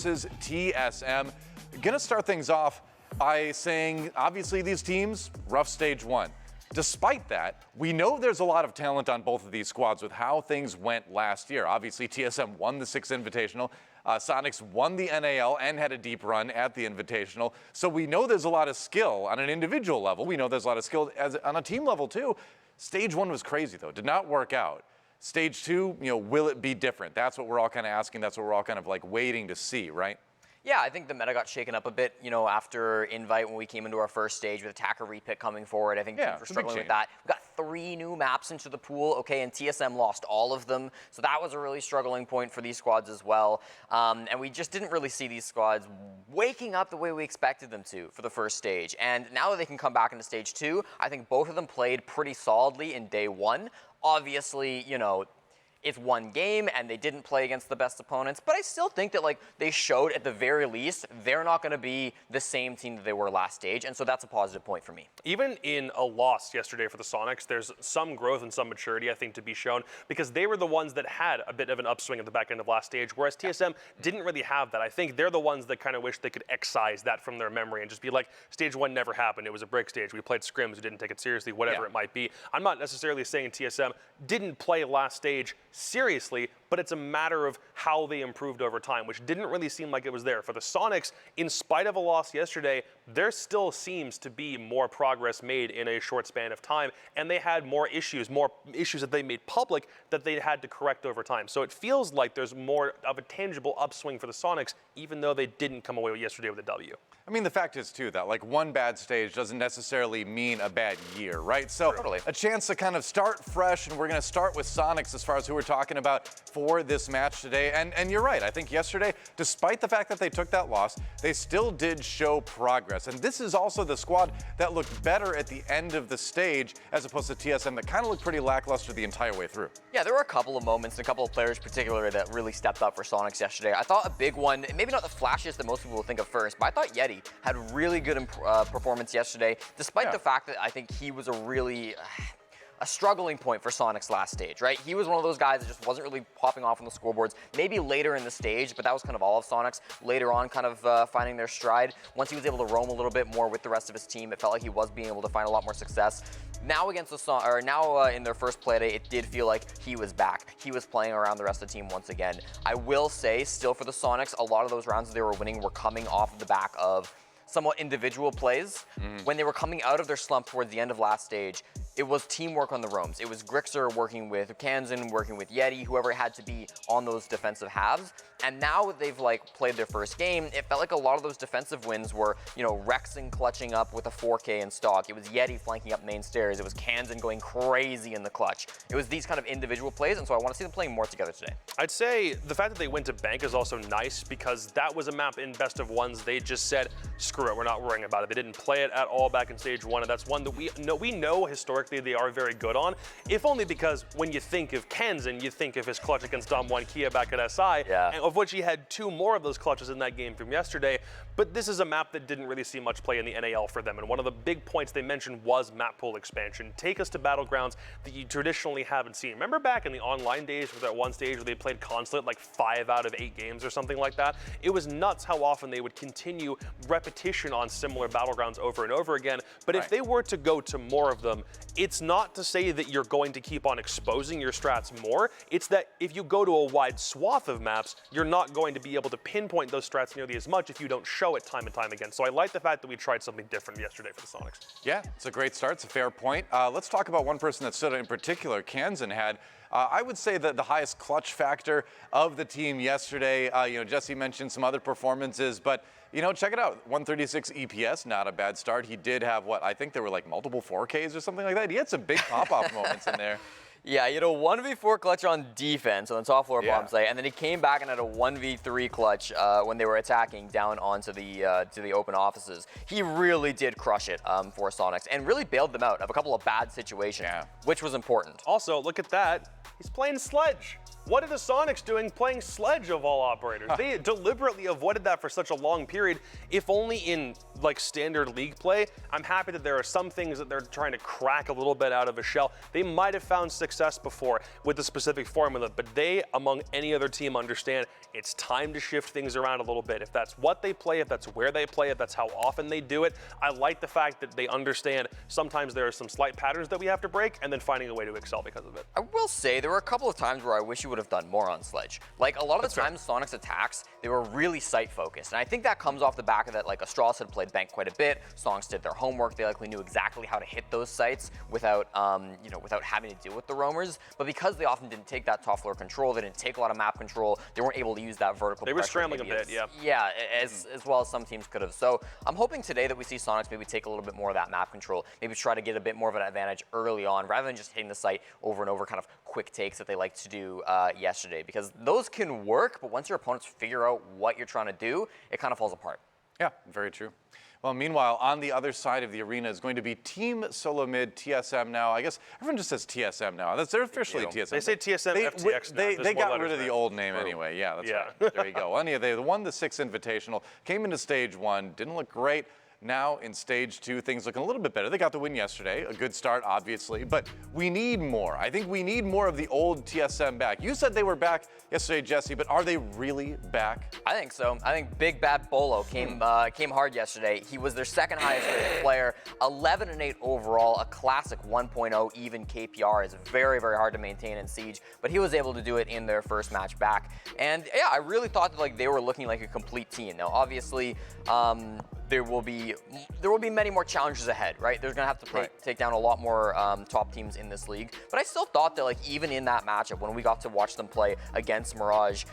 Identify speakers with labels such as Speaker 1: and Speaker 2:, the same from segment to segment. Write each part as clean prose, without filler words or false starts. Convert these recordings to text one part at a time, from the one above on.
Speaker 1: versus TSM. Gonna start things off by saying, obviously these teams, rough stage one. Despite that, we know there's a lot of talent on both of these squads with how things went last year. Obviously, TSM won the 6th Invitational. Soniqs won the NAL and had a deep run at the Invitational. So we know there's a lot of skill on an individual level. We know there's a lot of skill on a team level too. Stage one was crazy though, did not work out. Stage two, will it be different? That's what we're all kind of asking. That's what we're all kind of like waiting to see, right?
Speaker 2: Yeah, I think the meta got shaken up a bit, after Invite when we came into our first stage with attacker repick coming forward. I think teams were struggling with that. We got 3 new maps into the pool, okay, and TSM lost all of them. So that was a really struggling point for these squads as well. And we just didn't really see these squads waking up the way we expected them to for the first stage. And now that they can come back into stage 2, I think both of them played pretty solidly in day 1. Obviously, it's one game and they didn't play against the best opponents, but I still think that they showed at the very least they're not going to be the same team that they were last stage, and so that's a positive point for me.
Speaker 3: Even in a loss yesterday for the Soniqs, there's some growth and some maturity, I think, to be shown, because they were the ones that had a bit of an upswing at the back end of last stage, whereas TSM didn't really have that. I think they're the ones that kind of wish they could excise that from their memory and just be like, stage 1 never happened. It was a break stage. We played scrims. We didn't take it seriously, whatever it might be. I'm not necessarily saying TSM didn't play last stage seriously, but it's a matter of how they improved over time, which didn't really seem like it was there. For the Soniqs, in spite of a loss yesterday, there still seems to be more progress made in a short span of time, and they had more issues that they made public that they had to correct over time. So it feels like there's more of a tangible upswing for the Soniqs, even though they didn't come away yesterday with a W.
Speaker 1: I mean, the fact is, too, that one bad stage doesn't necessarily mean a bad year, right? So
Speaker 2: totally.
Speaker 1: A chance to kind of start fresh, and we're going to start with Soniqs as far as who we're talking about for this match today. And you're right. I think yesterday, despite the fact that they took that loss, they still did show progress. And this is also the squad that looked better at the end of the stage as opposed to TSM that kind of looked pretty lackluster the entire way through. Yeah,
Speaker 2: there were a couple of moments, and a couple of players in particular that really stepped up for Soniqs yesterday. I thought a big one, maybe not the flashiest that most people will think of first, but I thought Yeti had really good performance yesterday, despite the fact that I think he was a struggling point for Soniqs last stage, right? He was one of those guys that just wasn't really popping off on the scoreboards, maybe later in the stage, but that was kind of all of Soniqs. Later on, kind of finding their stride. Once he was able to roam a little bit more with the rest of his team, it felt like he was being able to find a lot more success. Now against the in their first Playday, it did feel like he was back. He was playing around the rest of the team once again. I will say, still for the Soniqs, a lot of those rounds that they were winning were coming off of the back of somewhat individual plays. When they were coming out of their slump towards the end of last stage, it was teamwork on the roams. It was Grixer working with Kansan, working with Yeti, whoever it had to be on those defensive halves. And now that they've played their first game, it felt like a lot of those defensive wins were, Rexing clutching up with a 4K in stock. It was Yeti flanking up main stairs. It was Kansan going crazy in the clutch. It was these kind of individual plays, and so I want to see them playing more together today.
Speaker 3: I'd say the fact that they went to Bank is also nice because that was a map in best of ones. They just said, screw it, we're not worrying about it. They didn't play it at all back in stage 1, and that's one that we know historically they are very good on, if only because when you think of Kansan, you think of his clutch against Dom1 Kia back at SI, and of which he had 2 more of those clutches in that game from yesterday. But this is a map that didn't really see much play in the NAL for them, and one of the big points they mentioned was map pool expansion. Take us to battlegrounds that you traditionally haven't seen. Remember back in the online days with that one stage where they played Consulate 5 out of 8 games or something like that? It was nuts how often they would continue repetition on similar battlegrounds over and over again. But if they were to go to more of them, it's not to say that you're going to keep on exposing your strats more. It's that if you go to a wide swath of maps, you're not going to be able to pinpoint those strats nearly as much if you don't show it time and time again. So I like the fact that we tried something different yesterday for the Soniqs.
Speaker 1: Yeah, it's a great start. It's a fair point. Let's talk about one person that stood out in particular. Kansan had, I would say, the highest clutch factor of the team yesterday. Jesse mentioned some other performances, but check it out. 136 EPS, not a bad start. He did have I think there were multiple 4Ks or something like that. He had some big pop-off moments in there.
Speaker 2: Yeah, he had a 1v4 clutch on defense on the top floor bomb site, and then he came back and had a 1v3 clutch when they were attacking down onto the to the open offices. He really did crush it for Soniqs and really bailed them out of a couple of bad situations, which was important.
Speaker 3: Also, look at that. He's playing Sledge. What are the Soniqs doing playing Sledge of all operators? They deliberately avoided that for such a long period, if only in like standard league play. I'm happy that there are some things that they're trying to crack a little bit out of a shell. They might have found success before with the specific formula, but they, among any other team, understand it's time to shift things around a little bit. If that's what they play, if that's where they play, if that's how often they do it, I like the fact that they understand sometimes there are some slight patterns that we have to break and then finding a way to excel because of it.
Speaker 2: I will say there were a couple of times where I wish you would have done more on Sledge. Like a lot of the times Soniqs attacks, they were really site focused. And I think that comes off the back of that, like Astralis had played Bank quite a bit. Soniqs did their homework. They likely knew exactly how to hit those sites without, without having to deal with the roamers. But because they often didn't take that top floor control, they didn't take a lot of map control, they weren't able to use that vertical
Speaker 3: They were scrambling a bit, yeah.
Speaker 2: Yeah, as well as some teams could have. So I'm hoping today that we see Soniqs maybe take a little bit more of that map control, maybe try to get a bit more of an advantage early on, rather than just hitting the site over and over, kind of quick takes that they like to do yesterday, because those can work, but once your opponents figure out what you're trying to do, it kind of falls apart.
Speaker 1: Yeah, very true. Well, meanwhile, on the other side of the arena is going to be Team Solo Mid, TSM now. I guess everyone just says TSM now. They're officially TSM.
Speaker 3: They say TSM FTX now.
Speaker 1: They got rid of the old name anyway. Yeah, that's right. There you go. Well, they won the 6th Invitational, came into Stage 1, didn't look great. Now in Stage 2, things looking a little bit better. They got the win yesterday, a good start, obviously, but we need more. I think we need more of the old TSM back. You said they were back yesterday, Jesse, but are they really back?
Speaker 2: I think so. I think Big Bad Bolo came hard yesterday. He was their second highest rated player, 11-8 overall, a classic 1.0 even KPR. Is very, very hard to maintain in Siege, but he was able to do it in their first match back. And yeah, I really thought that they were looking like a complete team. Now, obviously, there will be many more challenges ahead, right? They're gonna have to take down a lot more top teams in this league. But I still thought that even in that matchup, when we got to watch them play against Mirage,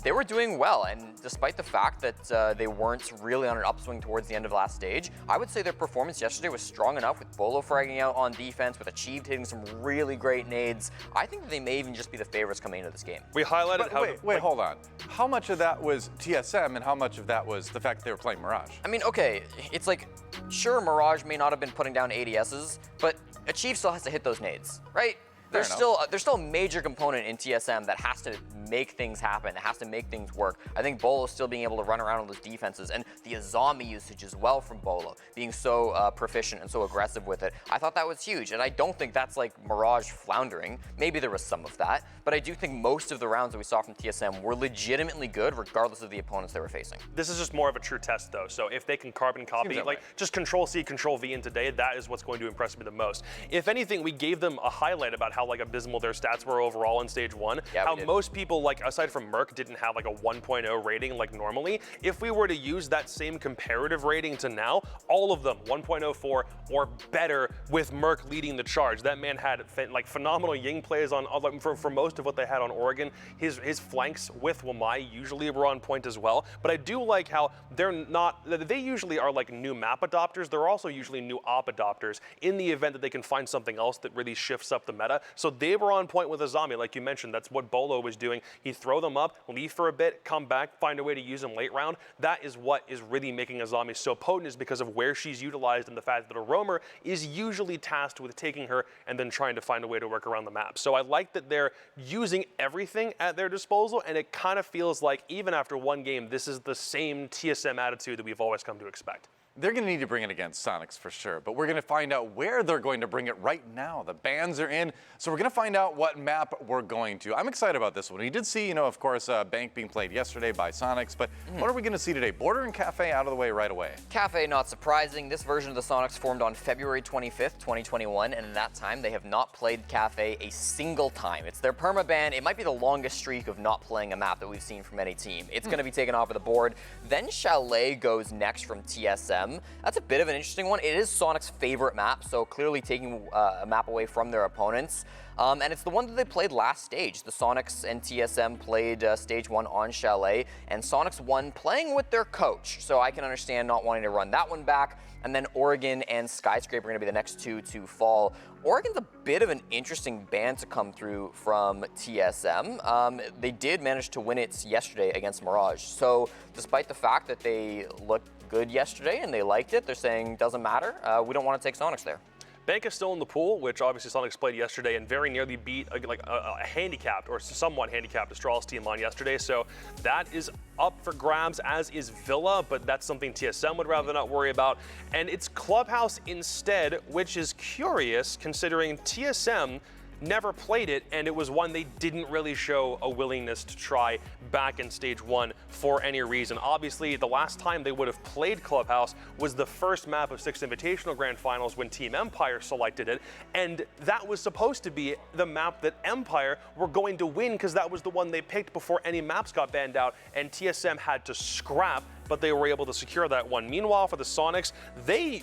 Speaker 2: they were doing well. And despite the fact that they weren't really on an upswing towards the end of last stage, I would say their performance yesterday was strong enough, with Bolo fragging out on defense, with Achieved hitting some really great nades. I think that they may even just be the favorites coming into this game.
Speaker 3: We highlighted how...
Speaker 1: Wait, hold on. How much of that was TSM and how much of that was the fact that they were playing Mirage?
Speaker 2: I mean, okay, it's like, sure, Mirage may not have been putting down ADSs, but Achieve still has to hit those nades, right? There's still a major component in TSM that has to make things happen, that has to make things work. I think Bolo's still being able to run around on those defenses, and the Azami usage as well from Bolo, being so proficient and so aggressive with it. I thought that was huge, and I don't think that's like Mirage floundering. Maybe there was some of that, but I do think most of the rounds that we saw from TSM were legitimately good, regardless of the opponents they were facing.
Speaker 3: This is just more of a true test, though. So if they can carbon copy, just Control-C, Control-V in today, that is what's going to impress me the most. If anything, we gave them a highlight about how abysmal their stats were overall in Stage 1.
Speaker 2: Yeah,
Speaker 3: how most people, aside from Merc, didn't have a 1.0 rating like normally. If we were to use that same comparative rating to now, all of them 1.04 or better, with Merc leading the charge. That man had phenomenal Ying plays on for most of what they had on Oregon. His flanks with Wamai usually were on point as well. But I do like how they usually are new map adopters. They're also usually new op adopters in the event that they can find something else that really shifts up the meta. So they were on point with Azami, like you mentioned. That's what Bolo was doing. He'd throw them up, leave for a bit, come back, find a way to use them late round. That is what is really making Azami so potent, is because of where she's utilized and the fact that a roamer is usually tasked with taking her and then trying to find a way to work around the map. So I like that they're using everything at their disposal, and it kind of feels like even after one game, this is the same TSM attitude that we've always come to expect.
Speaker 1: They're going to need to bring it against Soniqs for sure, but we're going to find out where they're going to bring it right now. The bans are in, so we're going to find out what map we're going to. I'm excited about this one. We did see, of course, Bank being played yesterday by Soniqs, but what are we going to see today? Border and Cafe out of the way right away.
Speaker 2: Cafe, not surprising. This version of the Soniqs formed on February 25th, 2021, and in that time, they have not played Cafe a single time. It's their permaban. It might be the longest streak of not playing a map that we've seen from any team. It's going to be taken off of the board. Then Chalet goes next from TSM. That's a bit of an interesting one. It is Sonic's favorite map, so clearly taking a map away from their opponents. And it's the one that they played last stage. The Soniqs and TSM played Stage 1 on Chalet, and Soniqs won playing with their coach. So I can understand not wanting to run that one back. And then Oregon and Skyscraper are going to be the next two to fall. Oregon's a bit of an interesting ban to come through from TSM. They did manage to win it yesterday against Mirage. So despite the fact that they looked good yesterday and they liked it, they're saying doesn't matter. We don't want to take Soniqs there.
Speaker 3: Bank is still in the pool, which obviously Soniqs played yesterday and very nearly beat a handicapped or somewhat handicapped Astralis team on yesterday. So that is up for grabs, as is Villa, but that's something TSM would rather not worry about. And it's Clubhouse instead, which is curious considering TSM never played it, and it was one they didn't really show a willingness to try back in stage 1 for any reason. Obviously, the last time they would have played Clubhouse was the first map of 6 Invitational Grand Finals when Team Empire selected it, and that was supposed to be the map that Empire were going to win because that was the one they picked before any maps got banned out, and TSM had to scrap, but they were able to secure that one. Meanwhile, for the Soniqs, they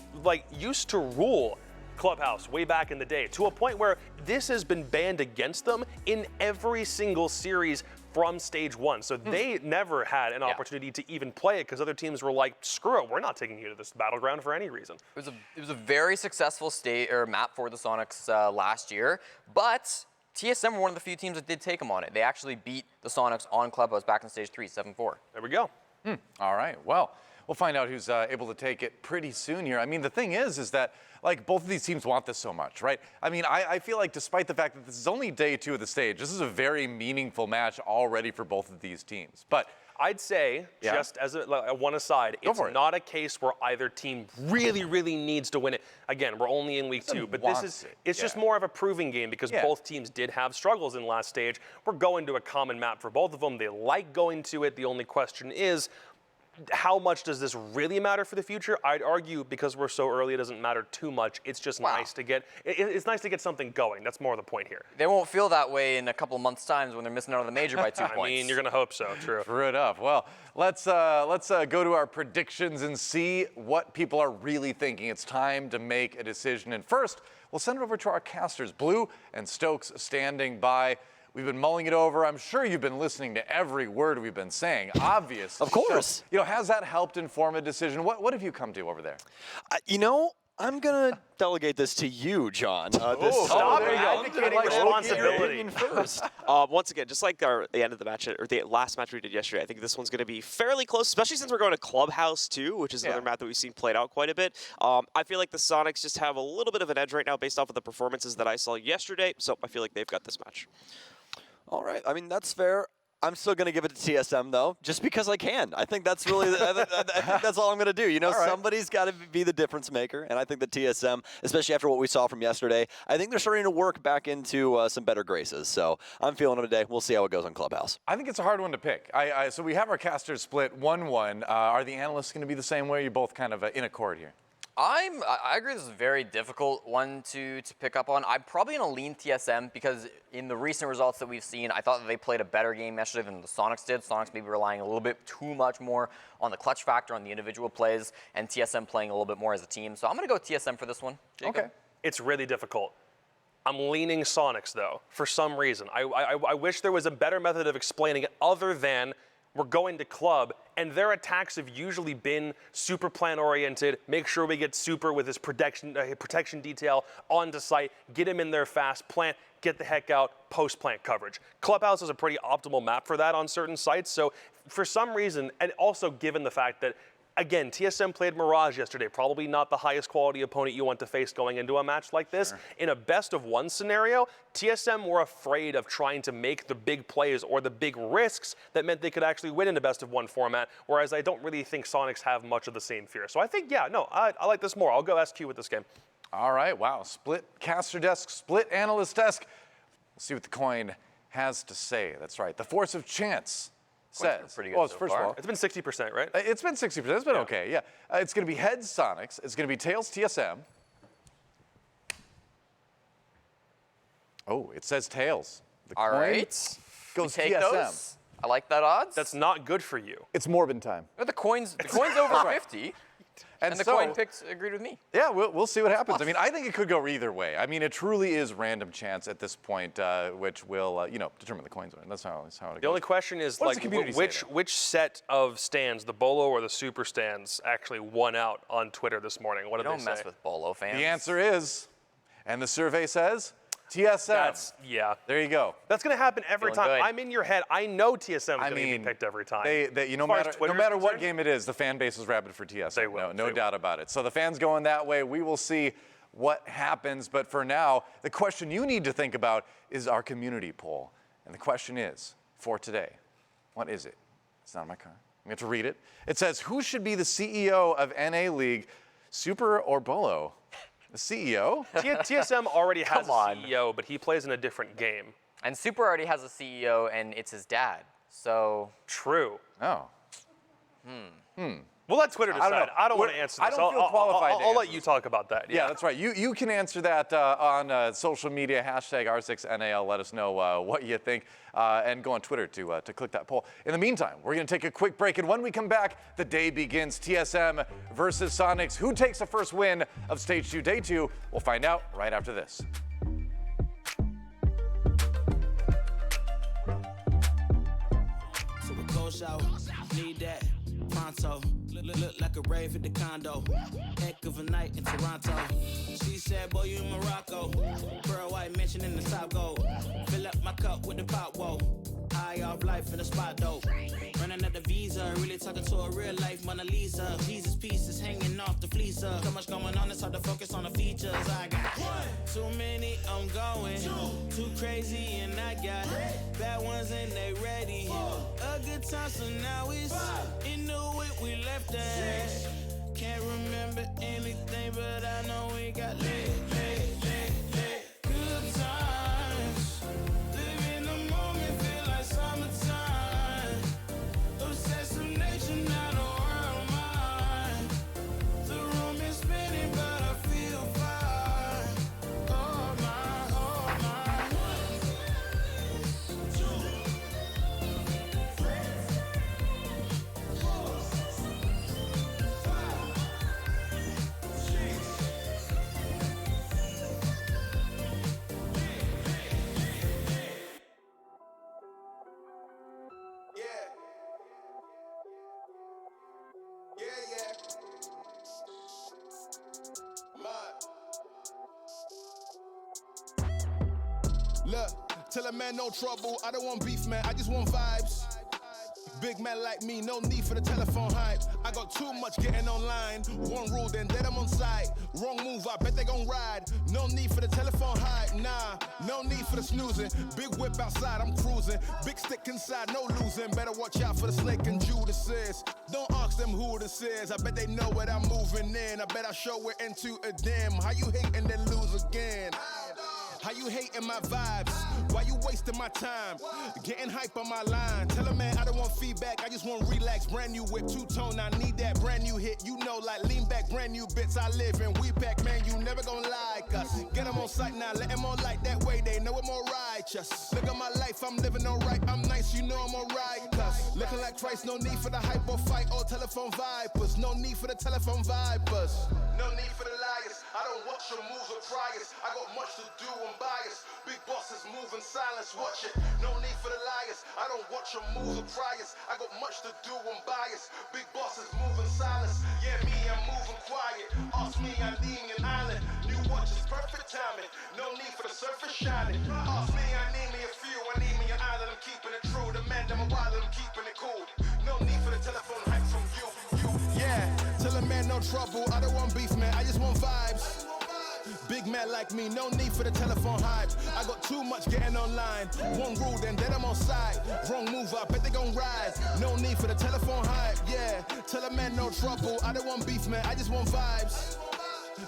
Speaker 3: used to rule Clubhouse way back in the day, to a point where this has been banned against them in every single series from stage 1. So they never had an opportunity to even play it because other teams were like, screw it, we're not taking you to this battleground for any reason.
Speaker 2: It was a very successful map for the Soniqs last year, but TSM were one of the few teams that did take them on it. They actually beat the Soniqs on Clubhouse back in stage 3, 7-4.
Speaker 3: There we go.
Speaker 1: All right, well, we'll find out who's able to take it pretty soon here. I mean, the thing is that, like, both of these teams want this so much, right? I mean, I feel like despite the fact that this is only day 2 of the stage, this is a very meaningful match already for both of these teams. But
Speaker 3: I'd say, just as one aside, it's not a case where either team really, really needs to win it. Again, we're only in week 2, but it's just more of a proving game because both teams did have struggles in last stage. We're going to a common map for both of them. They like going to it. The only question is, how much does this really matter for the future? I'd argue because we're so early, it doesn't matter too much. It's just nice to get it's nice to get something going. That's more the point here.
Speaker 2: They won't feel that way in a couple of months' time when they're missing out on the major by 2 points.
Speaker 3: I mean, you're gonna hope so. True.
Speaker 1: True enough. Well, let's go to our predictions and see what people are really thinking. It's time to make a decision. And first, we'll send it over to our casters, Blue and Stokes, standing by. We've been mulling it over. I'm sure you've been listening to every word we've been saying, obviously.
Speaker 4: Of course.
Speaker 1: So, has that helped inform a decision? What have you come to over there?
Speaker 4: I'm going to delegate this to you, John.
Speaker 3: Stop it. Responsibility.
Speaker 4: First. Once again, just like the end of the match, or the last match we did yesterday, I think this one's going to be fairly close, especially since we're going to Clubhouse too, which is another map that we've seen played out quite a bit. I feel like the Soniqs just have a little bit of an edge right now based off of the performances that I saw yesterday, so I feel like they've got this match.
Speaker 5: All right. I mean, that's fair. I'm still going to give it to TSM, though, just because I can. I think that's really, I think that's all I'm going to do. Somebody's got to be the difference maker, and I think the TSM, especially after what we saw from yesterday, I think they're starting to work back into some better graces. So I'm feeling them today. We'll see how it goes on Clubhouse.
Speaker 1: I think it's a hard one to pick. So we have our casters split 1-1. Are the analysts going to be the same way? You're both kind of in accord here.
Speaker 2: I agree this is a very difficult one to pick up on. I'm probably going to lean TSM because in the recent results that we've seen, I thought that they played a better game yesterday than the Soniqs did. Soniqs maybe relying a little bit too much more on the clutch factor, on the individual plays, and TSM playing a little bit more as a team. So I'm going to go TSM for this one. Jacob?
Speaker 1: Okay.
Speaker 3: It's really difficult. I'm leaning Soniqs, though, for some reason. I wish there was a better method of explaining it other than we're going to club, and their attacks have usually been super plan oriented. Make sure we get super with his protection detail onto site, get him in there fast, plant, get the heck out, post-plant coverage. Clubhouse is a pretty optimal map for that on certain sites. So for some reason, and also given the fact that, again, TSM played Mirage yesterday, probably not the highest quality opponent you want to face going into a match like this. Sure. In a best-of-1 scenario, TSM were afraid of trying to make the big plays or the big risks that meant they could actually win in a best-of-1 format, whereas I don't really think Soniqs have much of the same fear. So I think, I like this more. I'll go SQ with this game.
Speaker 1: All right, wow. Split caster desk, split analyst desk. We'll see what the coin has to say. That's right. The force of chance says.
Speaker 2: Pretty good
Speaker 1: First of all,
Speaker 3: it's been 60%, right?
Speaker 1: It's been 60%. It's been okay, yeah. It's going to be heads Soniqs. It's going to be tails TSM. Oh, it says tails. The
Speaker 2: all
Speaker 1: coin
Speaker 2: right.
Speaker 1: goes
Speaker 2: take
Speaker 1: TSM.
Speaker 2: Those. I like that odds.
Speaker 3: That's not good for you.
Speaker 1: It's Morbin time.
Speaker 2: The coin's over 50. And the coin picks agreed with me.
Speaker 1: Yeah, we'll see what happens. I mean, I think it could go either way. I mean, it truly is random chance at this point, which will, determine the coin's win. That's how it goes.
Speaker 3: The only question is, which set of stands, the Bolo or the Super stands, actually won out on Twitter this morning? What did they say?
Speaker 2: Don't mess with Bolo fans.
Speaker 1: The answer is, and the survey says, TSM. There you go.
Speaker 3: That's going to happen every time.
Speaker 2: Good.
Speaker 3: I'm in your head. I know TSM is going to be picked every time.
Speaker 1: No matter what game it is, the fan base is rabid for TSM.
Speaker 3: They will.
Speaker 1: No doubt about it. So the fans going that way. We will see what happens. But for now, the question you need to think about is our community poll. And the question is, for today, what is it? It's not in my car. I'm going to read it. It says, who should be the CEO of NA League, Super or Bolo? The CEO?
Speaker 3: TSM already has
Speaker 2: Come on.
Speaker 3: a CEO, but he plays in a different game.
Speaker 2: And Super already has a CEO, and it's his dad. So
Speaker 3: True.
Speaker 1: Oh.
Speaker 3: We'll let Twitter decide. I don't want to answer this.
Speaker 1: I don't feel qualified to
Speaker 3: I'll let
Speaker 1: answer
Speaker 3: you
Speaker 1: this.
Speaker 3: talk about that.
Speaker 1: Yeah, that's right. You can answer that on social media, hashtag R6NAL. Let us know what you think, and go on Twitter to click that poll. In the meantime, we're going to take a quick break, and when we come back, the day begins. TSM versus Soniqs. Who takes the first win of Stage 2, Day 2? We'll find out right after this.
Speaker 6: So we go shout, need that pronto. Look like a rave at the condo. Heck of a night in Toronto. She said, boy, you in Morocco. Pearl white mention in the top gold. Fill up my cup with the pop, whoa. High off life in the spot, though. Running up the visa, really talking to a real life Mona Lisa. Jesus pieces hanging off the fleecer. So much going on, it's hard to focus on the features. I got too many, I'm going. Too crazy, and I got bad ones and they ready. A good time, so now it's in the way we left that. Can't remember anything, but I know we got lit. Good times. Live in the moment, feel like summertime. Obsessive nation, I don't world mine. The room is spinning, but I feel fine. Oh my, oh my. 1, 2, 3, 4, 5, 6.
Speaker 7: Look, tell a man no trouble, I don't want beef, man, I just want vibes. Big man like me, no need for the telephone hype. I got too much getting online. One rule, then I'm on site. Wrong move, I bet they gon' ride. No need for the telephone hype, nah. No need for the snoozing. Big whip outside, I'm cruising. Big stick inside, no losing. Better watch out for the snake and Judas is. Don't ask them who this is. I bet they know what I'm moving in. I bet I show it into a dim. How you hate and then lose again? How you hating my vibes? Why you wasting my time? Getting hype on my line. Tell a man I don't want feedback, I just want relax. Brand new whip, two-tone, I need that brand new hit. You know, like lean back, brand new bits I live in. We pack, man, you never gonna like us. Get them on sight now, let them on like that way. They know I'm all righteous. Look at my life, I'm living alright. I'm nice, you know I'm alright. Cause looking like Christ, no need for the hype or fight or telephone vipers. No need for the telephone vipers. No need for the liars. I don't watch your moves or trials. I got much to do, I'm biased. Big bosses move in silence, watch it. No need for the liars. I don't watch your moves or trials. I got much to do, I'm biased. Big bosses move in silence. Yeah, me, I'm moving quiet. Ask me, I need me an island. New watch is perfect timing. No need for the surface shining. Ask me, I need me a few. I need me an island, I'm keeping it true. The man, I'm a wild, I'm keeping it cool. No need for the telephone hype from you. Yeah, tell a man no trouble. I don't want beef, man, I just want vibes. Big man like me, no need for the telephone hype. I got too much getting online. One rule, then I'm on side. Wrong move, I bet they gon' ride. No need for the telephone hype, yeah. Tell a man no trouble. I don't want beef, man, I just want vibes.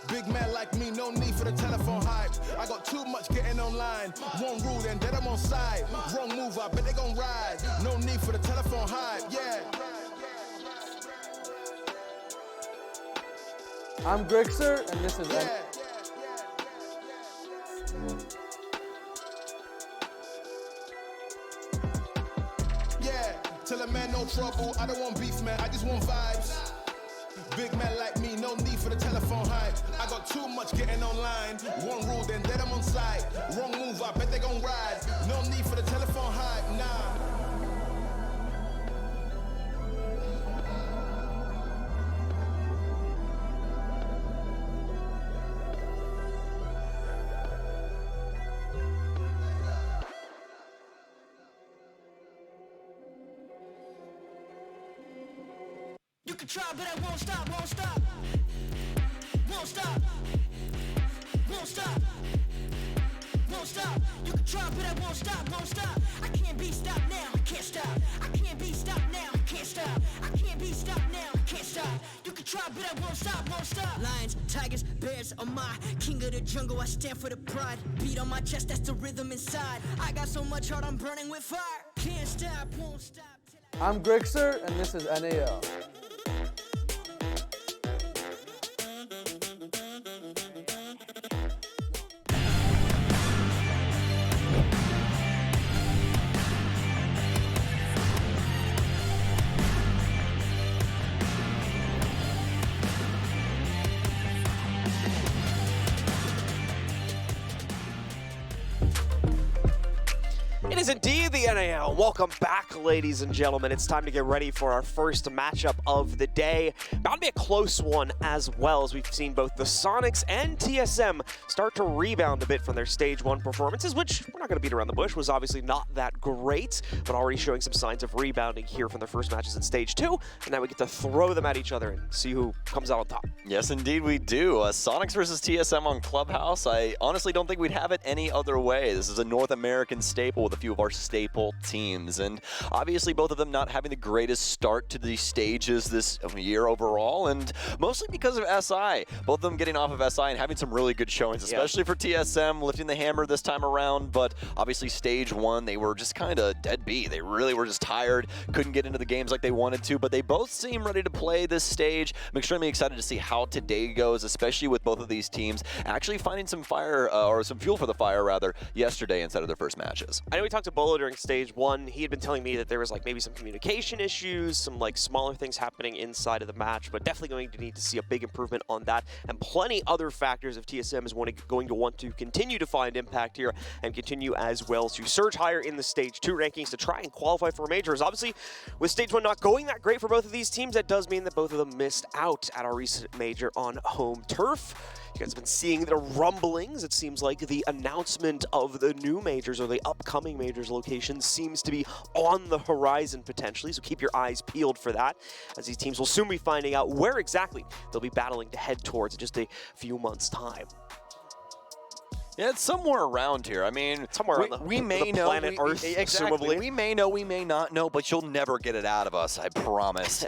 Speaker 7: Big man like me, no need for the telephone hype. I got too much getting online. One rule, then I'm on side. Wrong move, I bet they gon' ride. No need for the telephone hype, yeah.
Speaker 8: I'm Grixer, and this is
Speaker 7: Yeah, tell a man no trouble. I don't want beef, man, I just want vibes. Big man like me, no need for the telephone hype. I got too much getting online. One rule, then I'm on side. Wrong move, I bet they gon' ride. No need for the telephone hype, nah.
Speaker 6: You can try, but I won't stop, won't stop. Won't stop. won't stop. Won't stop. You can try, but I won't stop, won't stop. I can't be stopped now, I can't stop. I can't be stopped now, I can't stop. I can't be stopped now, I can't stop. You can try, but I won't stop, won't stop. Lions, tigers, bears are my king of the jungle. I stand for the pride. Beat on my chest, that's the rhythm inside. I got so much heart, I'm burning with fire. Can't stop, won't stop.
Speaker 8: I'm Grixer, and this is NAL.
Speaker 4: It is indeed the NAL. Welcome back, ladies and gentlemen. It's time to get ready for our first matchup of the day. Bound to be a close one as well, as we've seen both the Soniqs and TSM start to rebound a bit from their Stage 1 performances, which we're not going to beat around the bush, was obviously not that great, but already showing some signs of rebounding here from their first matches in Stage 2. And now we get to throw them at each other and see who comes out on top.
Speaker 5: Yes, indeed we do. Soniqs versus TSM on Clubhouse. I honestly don't think we'd have it any other way. This is a North American staple with a few of our staple teams, and obviously both of them not having the greatest start to the stages this year overall, and mostly because of SI. Both of them getting off of SI and having some really good showings, especially for TSM, lifting the hammer this time around, but obviously Stage 1, they were just kind of dead beat. They really were just tired, couldn't get into the games like they wanted to, but they both seem ready to play this stage. I'm extremely excited to see how today goes, especially with both of these teams actually finding some fire, or some fuel for the fire rather, yesterday instead of their first matches.
Speaker 4: I know we talked to Bolo during Stage 1. He had been telling me that there was like maybe some communication issues, some like smaller things happening inside of the match, but definitely going to need to see a big improvement on that, and plenty other factors if TSM is going to want to continue to find impact here and continue as well to surge higher in the Stage 2 rankings to try and qualify for majors. Obviously, with Stage 1 not going that great for both of these teams, that does mean that both of them missed out at our recent major on home turf. You guys have been seeing the rumblings. It seems like the announcement of the new majors or the upcoming majors location seems to be on the horizon potentially, so keep your eyes peeled for that, as these teams will soon be finding out where exactly they'll be battling to head towards in just a few months' time.
Speaker 5: Yeah, it's somewhere around here. I mean,
Speaker 4: somewhere around
Speaker 5: we may know,
Speaker 4: planet Earth,
Speaker 5: exactly.
Speaker 4: assumably.
Speaker 5: We may know, we may not know, but you'll never get it out of us, I promise.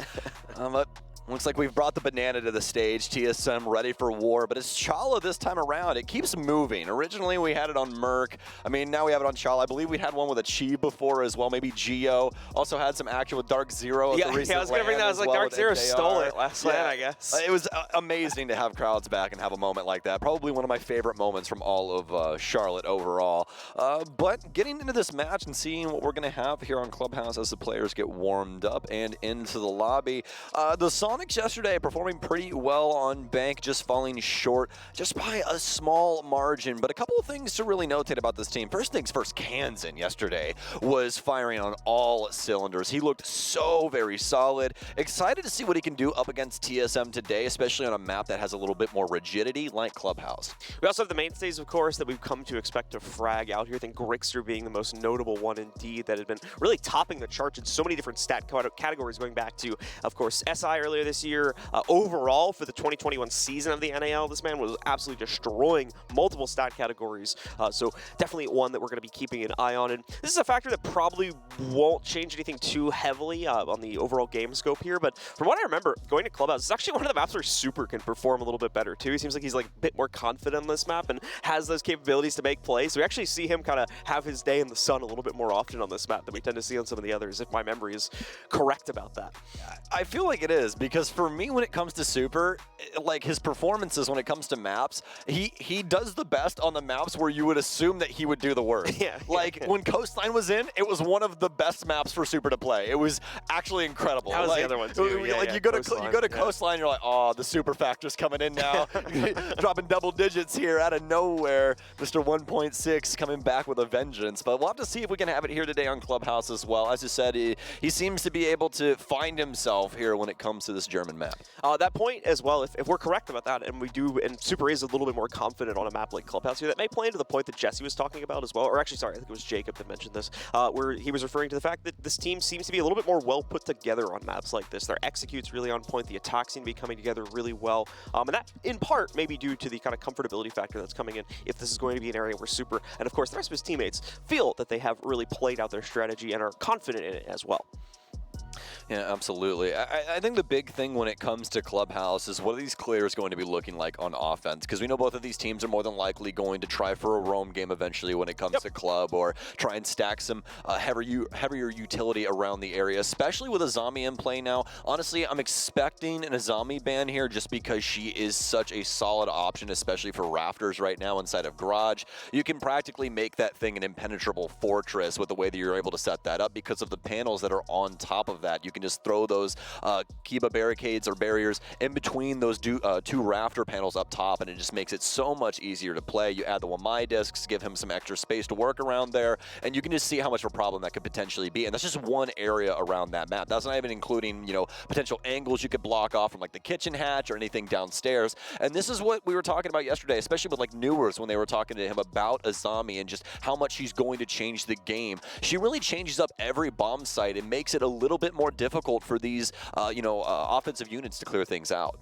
Speaker 5: But looks like we've brought the banana to the stage. TSM ready for war, but it's Chala this time around. It keeps moving. Originally, we had it on Merc. I mean, now we have it on Chala. I believe we had one with a Chi before as well, maybe Geo. Also had some action with Dark Zero.
Speaker 4: Yeah, I was going to bring that. I was like, Dark Zero stole it last night, I guess.
Speaker 5: It was amazing to have crowds back and have a moment like that. Probably one of my favorite moments from all of Charlotte overall. But getting into this match and seeing what we're going to have here on Clubhouse as the players get warmed up and into the lobby. The Soniqs yesterday performing pretty well on Bank, just falling short just by a small margin. But a couple of things to really notate about this team. First things first, Kansan yesterday was firing on all cylinders. He looked so very solid. Excited to see what he can do up against TSM today, especially on a map that has a little bit more rigidity like Clubhouse. We also have the mainstays, of course, that we've come to expect to frag out here. I think Grixer being the most notable one indeed, that had been really topping the charts in so many different stat categories, going back to, of course, SI earlier this year. Overall, for the 2021 season of the NAL, this man was absolutely destroying multiple stat categories. So definitely one that we're going to be keeping an eye on. And this is a factor that probably won't change anything too heavily on the overall game scope here. But from what I remember, going to Clubhouse, it's actually one of the maps where Super can perform a little bit better too. He seems like he's like a bit more confident on this map and has those capabilities to make plays. So we actually see him kind of have his day in the sun a little bit more often on this map than we tend to see on some of the others, if my memory is correct about that. I feel like it is, because for me, when it comes to Super, like his performances when it comes to maps, he does the best on the maps where you would assume that he would do the worst. When Coastline was in, it was one of the best maps for Super to play. It was actually incredible.
Speaker 4: That was the other one too.
Speaker 5: You go to Coastline, you're like, oh, the Super factor's coming in now. Dropping double digits here out of nowhere. Mr. 1.6 coming back with a vengeance. But we'll have to see if we can have it here today on Clubhouse as well. As you said, he seems to be able to find himself here when it comes to the this German map.
Speaker 4: That point as well, if we're correct about that, and we do, and Super is a little bit more confident on a map like Clubhouse here, that may play into the point that Jesse was talking about as well, or actually, sorry, I think it was Jacob that mentioned this, where he was referring to the fact that this team seems to be a little bit more well put together on maps like this. Their execute's really on point, the attacks seem to be coming together really well, and that, in part, may be due to the kind of comfortability factor that's coming in if this is going to be an area where Super, and of course the rest of his teammates, feel that they have really played out their strategy and are confident in it as well.
Speaker 5: Yeah, absolutely. I think the big thing when it comes to Clubhouse is what are these clears going to be looking like on offense? Because we know both of these teams are more than likely going to try for a roam game eventually when it comes to club, or try and stack some heavier utility around the area, especially with Azami in play now. Honestly, I'm expecting an Azami ban here just because she is such a solid option, especially for rafters right now inside of Garage. You can practically make that thing an impenetrable fortress with the way that you're able to set that up because of the panels that are on top of that. You can just throw those Kiba barricades or barriers in between those two rafter panels up top, and it just makes it so much easier to play. You add the Wamai discs, give him some extra space to work around there, and you can just see how much of a problem that could potentially be. And that's just one area around that map. That's not even including, you know, potential angles you could block off from like the kitchen hatch or anything downstairs. And this is what we were talking about yesterday, especially with like Newers when they were talking to him about Azami and just how much she's going to change the game. She really changes up every bomb site and makes it a little bit more difficult for these, offensive units to clear things out.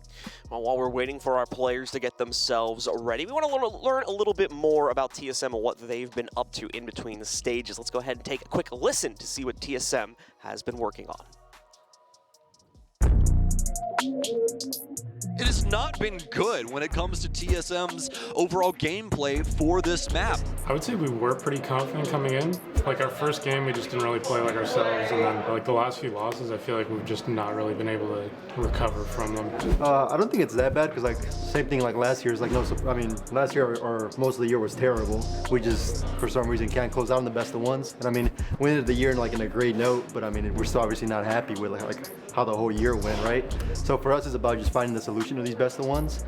Speaker 4: Well, while we're waiting for our players to get themselves ready, we want to learn a little bit more about TSM and what they've been up to in between the stages. Let's go ahead and take a quick listen to see what TSM has been working on.
Speaker 5: It has not been good when it comes to TSM's overall gameplay for this map.
Speaker 9: I would say we were pretty confident coming in. Like our first game, we just didn't really play like ourselves, and then like the last few losses, I feel like we've just not really been able to recover from them.
Speaker 10: I don't think it's that bad because like same thing like last year is like last year or most of the year was terrible. We just for some reason can't close out on the best of ones. And I mean, we ended the year in a great note, but I mean we're still obviously not happy with like how the whole year went, right? So for us, it's about just finding the solution to these best of ones,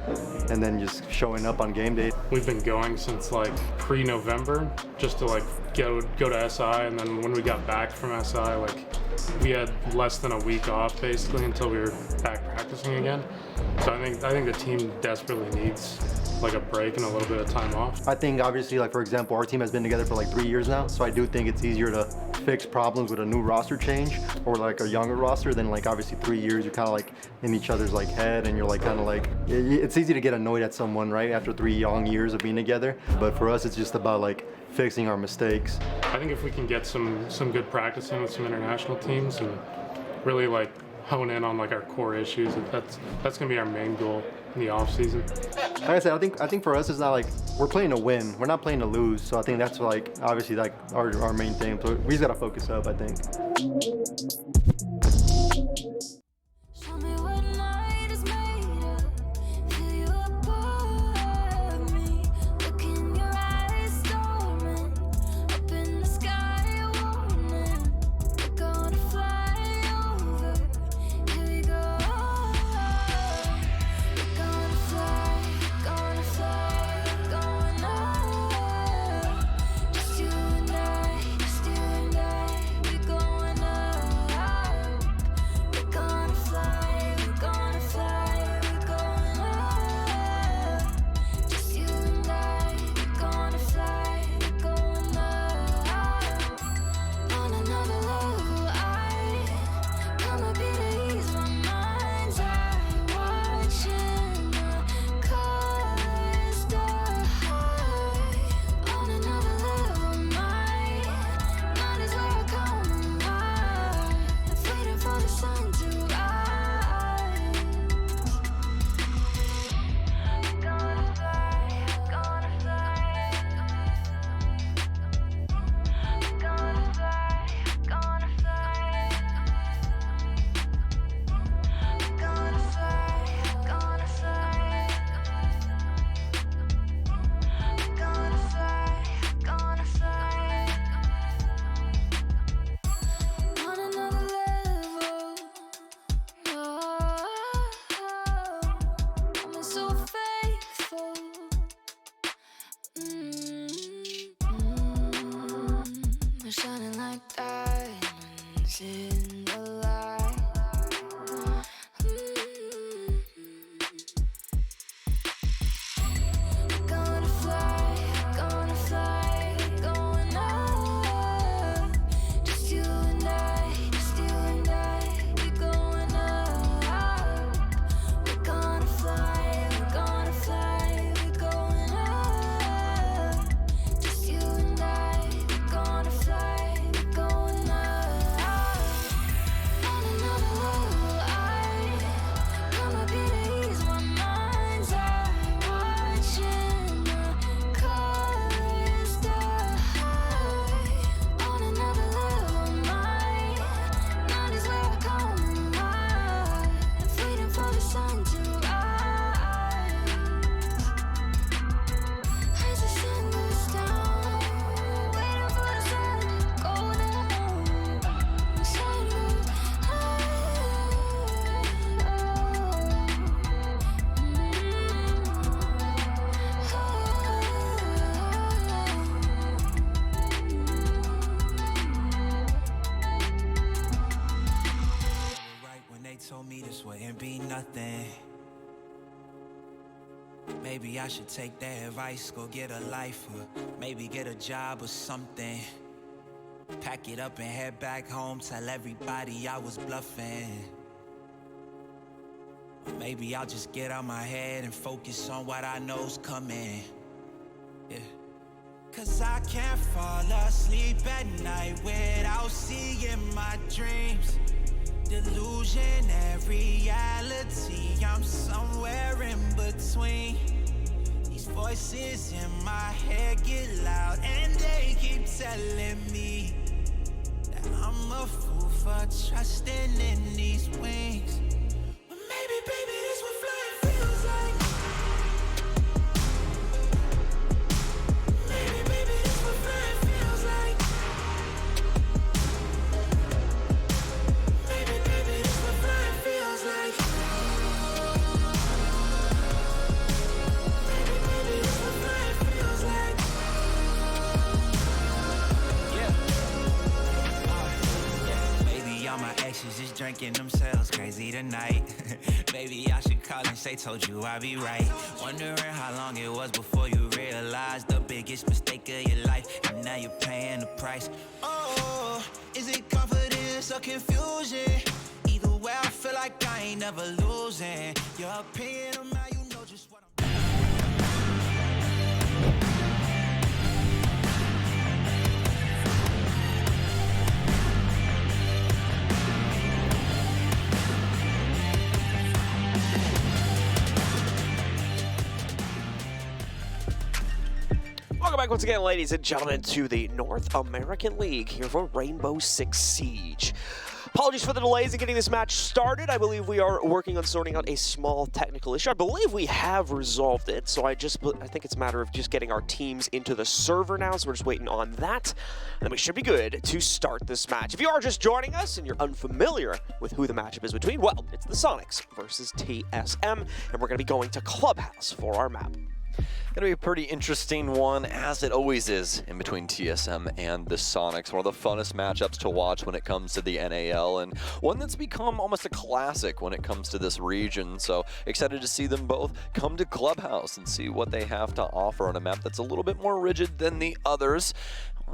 Speaker 10: and then just showing up on game day.
Speaker 9: We've been going since like pre-November just to like go to SI, and then when we got back from SI, like we had less than a week off basically until we were back practicing again. So I think the team desperately needs like a break and a little bit of time off.
Speaker 10: I think obviously like for example, our team has been together for like 3 years now, so I do think it's easier to fix problems with a new roster change or like a younger roster than like obviously 3 years. You're kind of like in each other's like head, and you're like kind of like it's easy to get annoyed at someone right after 3 long years of being together. But for us, it's just about like fixing our mistakes.
Speaker 9: I think if we can get some good practice in with some international teams and really like hone in on like our core issues, that's gonna be our main goal in the off season.
Speaker 10: Like I said, I think for us it's not like we're playing to win. We're not playing to lose. So I think that's like obviously like our main thing. So we just gotta focus up, I think.
Speaker 11: Show me what night is made of. Feel you above me. Look in your eyes, storming. Up in the sky, warning. We're gonna fly over. Here we go. We're gonna fly, going up. Just you and I, we're going up.
Speaker 6: mean nothing. Maybe I should take their advice, go get a life, or maybe get a job or something. Pack it up and head back home, tell everybody I was bluffing. Or maybe I'll just get out my head and focus on what I know's coming. Yeah. Cause I can't fall asleep at night without seeing my dreams. Delusion and reality, I'm somewhere in between. These voices in my head get loud and they keep telling me that I'm a fool for trusting in these wings. But maybe, baby, this what flying feels like. Maybe, baby, this what flying feels like. Maybe, baby, this what flying feels like. Maybe, baby, this what flying feels like. Yeah. Maybe all my exes just drinking themselves crazy tonight. Maybe I should call and say, told you I'd be right. Wondering how long it was before you realized the biggest mistake of your life, and now you're paying the price. Oh, is it confidence or confusion? Either way, I feel like I ain't never losing. Your opinion on how you know just what I'm.
Speaker 4: Welcome back once again, ladies and gentlemen, to the North American League here for Rainbow Six Siege. Apologies for the delays in getting this match started. I believe we are working on sorting out a small technical issue. I believe we have resolved it, so I think it's a matter of just getting our teams into the server now, so we're just waiting on that, and then we should be good to start this match. If you are just joining us and you're unfamiliar with who the matchup is between, well, it's the Soniqs versus TSM, and we're going to be going to Clubhouse for our map.
Speaker 5: Gonna be a pretty interesting one, as it always is, in between TSM and the Soniqs. One of the funnest matchups to watch when it comes to the NAL, and one that's become almost a classic when it comes to this region. So excited to see them both come to Clubhouse and see what they have to offer on a map that's a little bit more rigid than the others.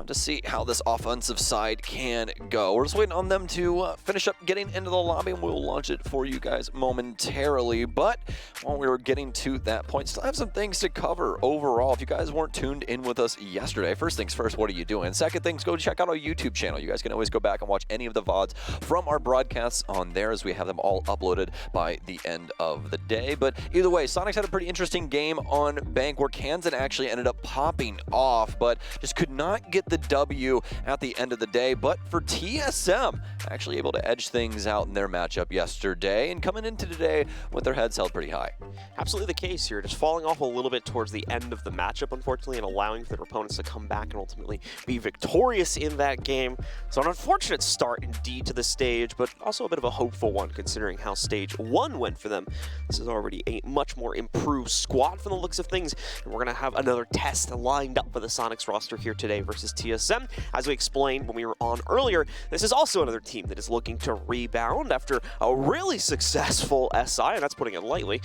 Speaker 5: To see how this offensive side can go. We're just waiting on them to finish up getting into the lobby, and we'll launch it for you guys momentarily. But while we were getting to that point, still have some things to cover overall. If you guys weren't tuned in with us yesterday, first things first, what are you doing? Second things, go check out our YouTube channel. You guys can always go back and watch any of the VODs from our broadcasts on there, as we have them all uploaded by the end of the day. But either way, Soniqs had a pretty interesting game on Bank, where Kansan actually ended up popping off, but just could not get the W at the end of the day. But for TSM, actually able to edge things out in their matchup yesterday, and coming into today with their heads held pretty high.
Speaker 4: Absolutely the case here, just falling off a little bit towards the end of the matchup, unfortunately, and allowing for their opponents to come back and ultimately be victorious in that game. So an unfortunate start indeed to the stage, but also a bit of a hopeful one considering how stage 1 went for them. This is already a much more improved squad from the looks of things, and we're going to have another test lined up for the Soniqs roster here today versus TSM. As we explained when we were on earlier, this is also another team that is looking to rebound after a really successful SI, and that's putting it lightly.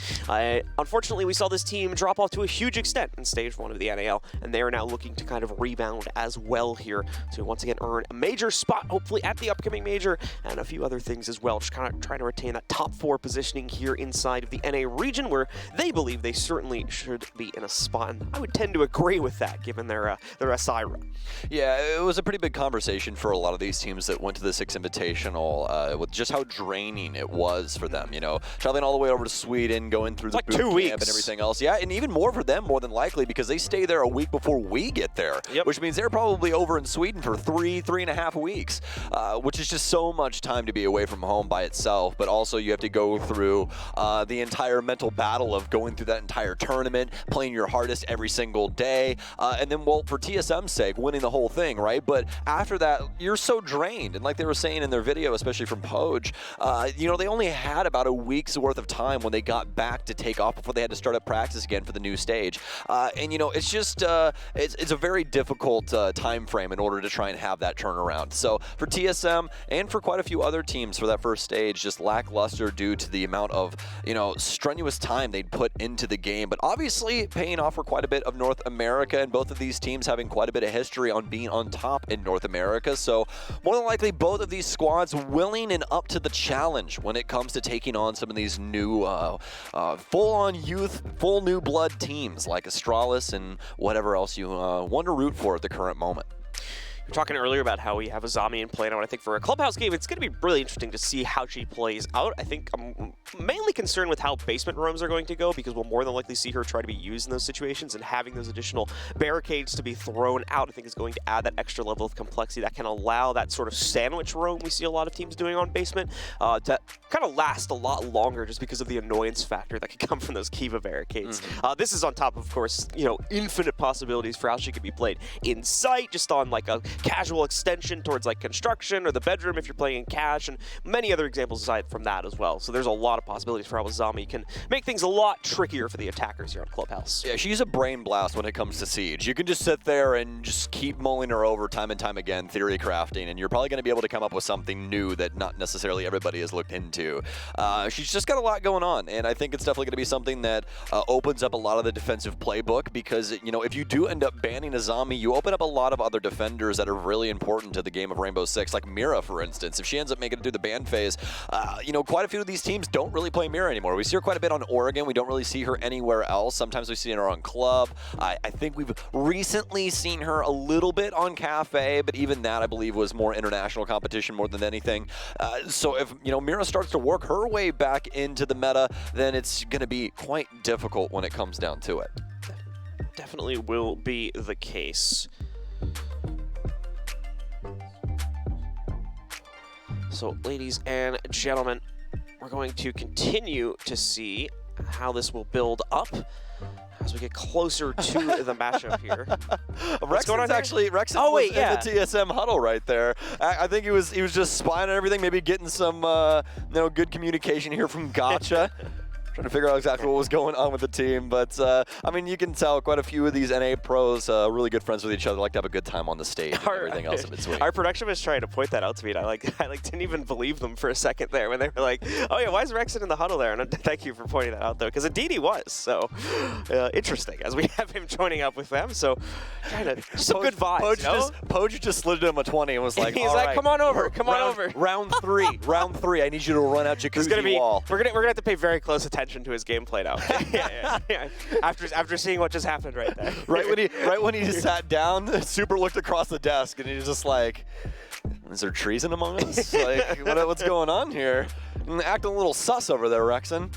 Speaker 4: Unfortunately, we saw this team drop off to a huge extent in stage 1 of the NAL, and they are now looking to kind of rebound as well here to once again earn a major spot, hopefully at the upcoming major, and a few other things as well. Just kind of trying to retain that top 4 positioning here inside of the NA region, where they believe they certainly should be in a spot, and I would tend to agree with that given their SI run.
Speaker 5: Yeah, it was a pretty big conversation for a lot of these teams that went to the Six Invitational, with just how draining it was for them. You know, traveling all the way over to Sweden, going through the
Speaker 4: like
Speaker 5: boot
Speaker 4: 2
Speaker 5: camp
Speaker 4: weeks
Speaker 5: and everything else. Yeah, and even more for them, more than likely, because they stay there a week before we get there, which means they're probably over in Sweden for 3.5 weeks, which is just so much time to be away from home by itself. But also you have to go through the entire mental battle of going through that entire tournament, playing your hardest every single day, and then, well, for TSM's sake, winning the whole thing, right? But after that, you're so drained. And like they were saying in their video, especially from Poge, they only had about a week's worth of time when they got back to take off before they had to start up practice again for the new stage. It's just, it's a very difficult time frame in order to try and have that turnaround. So for TSM and for quite a few other teams for that first stage, just lackluster due to the amount of, strenuous time they'd put into the game. But obviously paying off for quite a bit of North America, and both of these teams having quite a bit of history on being on top in North America. So more than likely both of these squads willing and up to the challenge when it comes to taking on some of these new full-on youth, full new blood teams like Astralis and whatever else you want to root for at the current moment.
Speaker 4: We were talking earlier about how we have Azami in play now, and I think for a Clubhouse game, it's going to be really interesting to see how she plays out. I think I'm mainly concerned with how basement roams are going to go, because we'll more than likely see her try to be used in those situations, and having those additional barricades to be thrown out, I think is going to add that extra level of complexity that can allow that sort of sandwich roam we see a lot of teams doing on basement to kind of last a lot longer, just because of the annoyance factor that could come from those Kiva barricades. This is on top of course, infinite possibilities for how she could be played in sight, just on like a casual extension towards like construction or the bedroom if you're playing in cash, and many other examples aside from that as well. So there's a lot of possibilities for how Azami can make things a lot trickier for the attackers here on Clubhouse.
Speaker 5: Yeah, she's a brain blast when it comes to Siege. You can just sit there and just keep mulling her over time and time again, theory crafting, and you're probably going to be able to come up with something new that not necessarily everybody has looked into. She's just got a lot going on, and I think it's definitely going to be something that opens up a lot of the defensive playbook, because if you do end up banning Azami, you open up a lot of other defenders that are really important to the game of Rainbow Six, like Mira, for instance. If she ends up making it through the ban phase, quite a few of these teams don't really play Mira anymore. We see her quite a bit on Oregon. We don't really see her anywhere else. Sometimes we see her on Club. I think we've recently seen her a little bit on Cafe, but even that, I believe, was more international competition more than anything. So if, Mira starts to work her way back into the meta, then it's going to be quite difficult when it comes down to it.
Speaker 4: Definitely will be the case. So, ladies and gentlemen, we're going to continue to see how this will build up as we get closer to the matchup here.
Speaker 5: Rexon's actually in the TSM huddle right there. I think he was just spying on everything, maybe getting some good communication here from Gotcha. Trying to figure out exactly what was going on with the team, but you can tell quite a few of these NA pros really good friends with each other, like to have a good time on the stage and everything else in between.
Speaker 4: Our production was trying to point that out to me, and I didn't even believe them for a second there when they were like, "Oh yeah, why is Rexon in the huddle there?" And thank you for pointing that out though, because indeed he was. So interesting as we have him joining up with them. So some good vibes.
Speaker 5: Poge just slid him a 20 and was like,
Speaker 4: "He's like, come on over, come on over."
Speaker 5: Round three. I need you to run out jacuzzi wall.
Speaker 4: We're gonna have to pay very close attention to his game played out. yeah. After seeing what just happened right there.
Speaker 5: right when he sat down, Super looked across the desk and he was just like, "Is there treason among us? Like, what's going on here?" Acting a little sus over there, Rexon.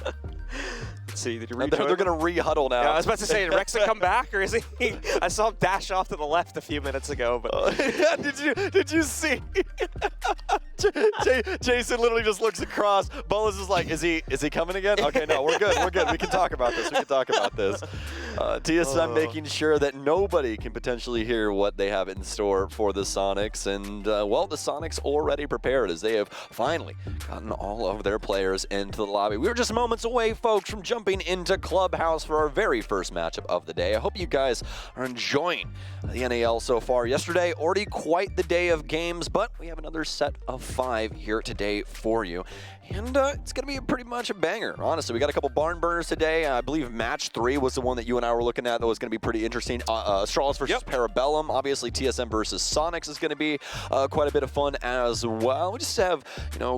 Speaker 4: Let's see, did you
Speaker 5: they're going to re-huddle now.
Speaker 4: Yeah, I was about to say, did Rexon come back, or is he? I saw him dash off to the left a few minutes ago. But
Speaker 5: did you see? Jason literally just looks across. Bolas is like, is he coming again? Okay, no, we're good. We can talk about this. TSM making sure that nobody can potentially hear what they have in store for the Soniqs, and the Soniqs already prepared, as they have finally gotten all of their players into the lobby. We were just moments away, folks, from jumping into Clubhouse for our very first matchup of the day. I hope you guys are enjoying the NAL so far. Yesterday, already quite the day of games, but we have another set of 5 here today for you. And it's going to be pretty much a banger, honestly. We got a couple barn burners today. I believe match 3 was the one that you and I were looking at that was going to be pretty interesting. Astralis versus Parabellum. Obviously, TSM versus Soniqs is going to be quite a bit of fun as well. We just have,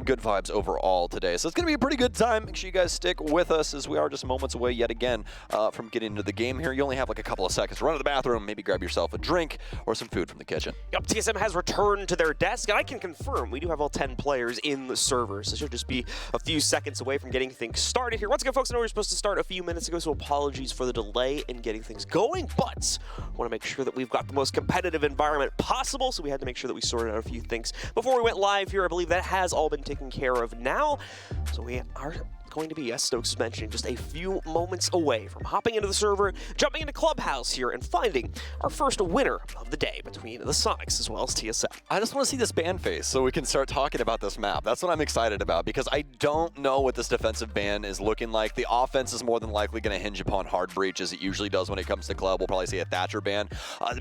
Speaker 5: good vibes overall today. So it's going to be a pretty good time. Make sure you guys stick with us, as we are just moments away yet again from getting into the game here. You only have like a couple of seconds to run to the bathroom, maybe grab yourself a drink or some food from the kitchen.
Speaker 4: Yep, TSM has returned to their desk, and I can confirm we do have all 10 players in the server, so it should just be a few seconds away from getting things started here. Once again, folks, I know we were supposed to start a few minutes ago, so apologies for the delay in getting things going, but I want to make sure that we've got the most competitive environment possible, so we had to make sure that we sorted out a few things before we went live here. I believe that has all been taken care of now, so we are going to be, as Stokes was mentioning, just a few moments away from hopping into the server, jumping into Clubhouse here, and finding our first winner of the day between the Soniqs as well as TSM.
Speaker 5: I just want to see this ban face so we can start talking about this map. That's what I'm excited about, because I don't know what this defensive ban is looking like. The offense is more than likely going to hinge upon hard breach, as it usually does when it comes to club. We'll probably see a Thatcher ban.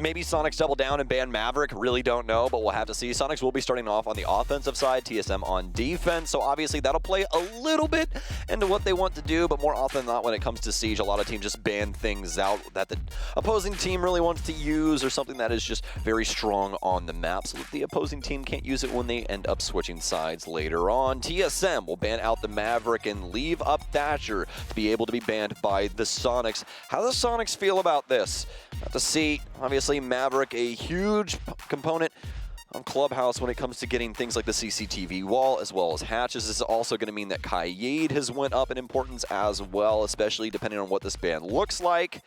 Speaker 5: Maybe Soniqs double down and ban Maverick. Really don't know, but we'll have to see. Soniqs will be starting off on the offensive side, TSM on defense, so obviously that'll play a little bit into what they want to do, but more often than not when it comes to Siege, a lot of teams just ban things out that the opposing team really wants to use, or something that is just very strong on the map, so that the opposing team can't use it when they end up switching sides later on. TSM will ban out the Maverick and leave up Thatcher to be able to be banned by the Soniqs. How do the Soniqs feel about this? Have to see. Obviously, Maverick, a huge component on Clubhouse when it comes to getting things like the CCTV wall as well as hatches. This is also going to mean that Kaid has went up in importance as well, especially depending on what this ban looks like.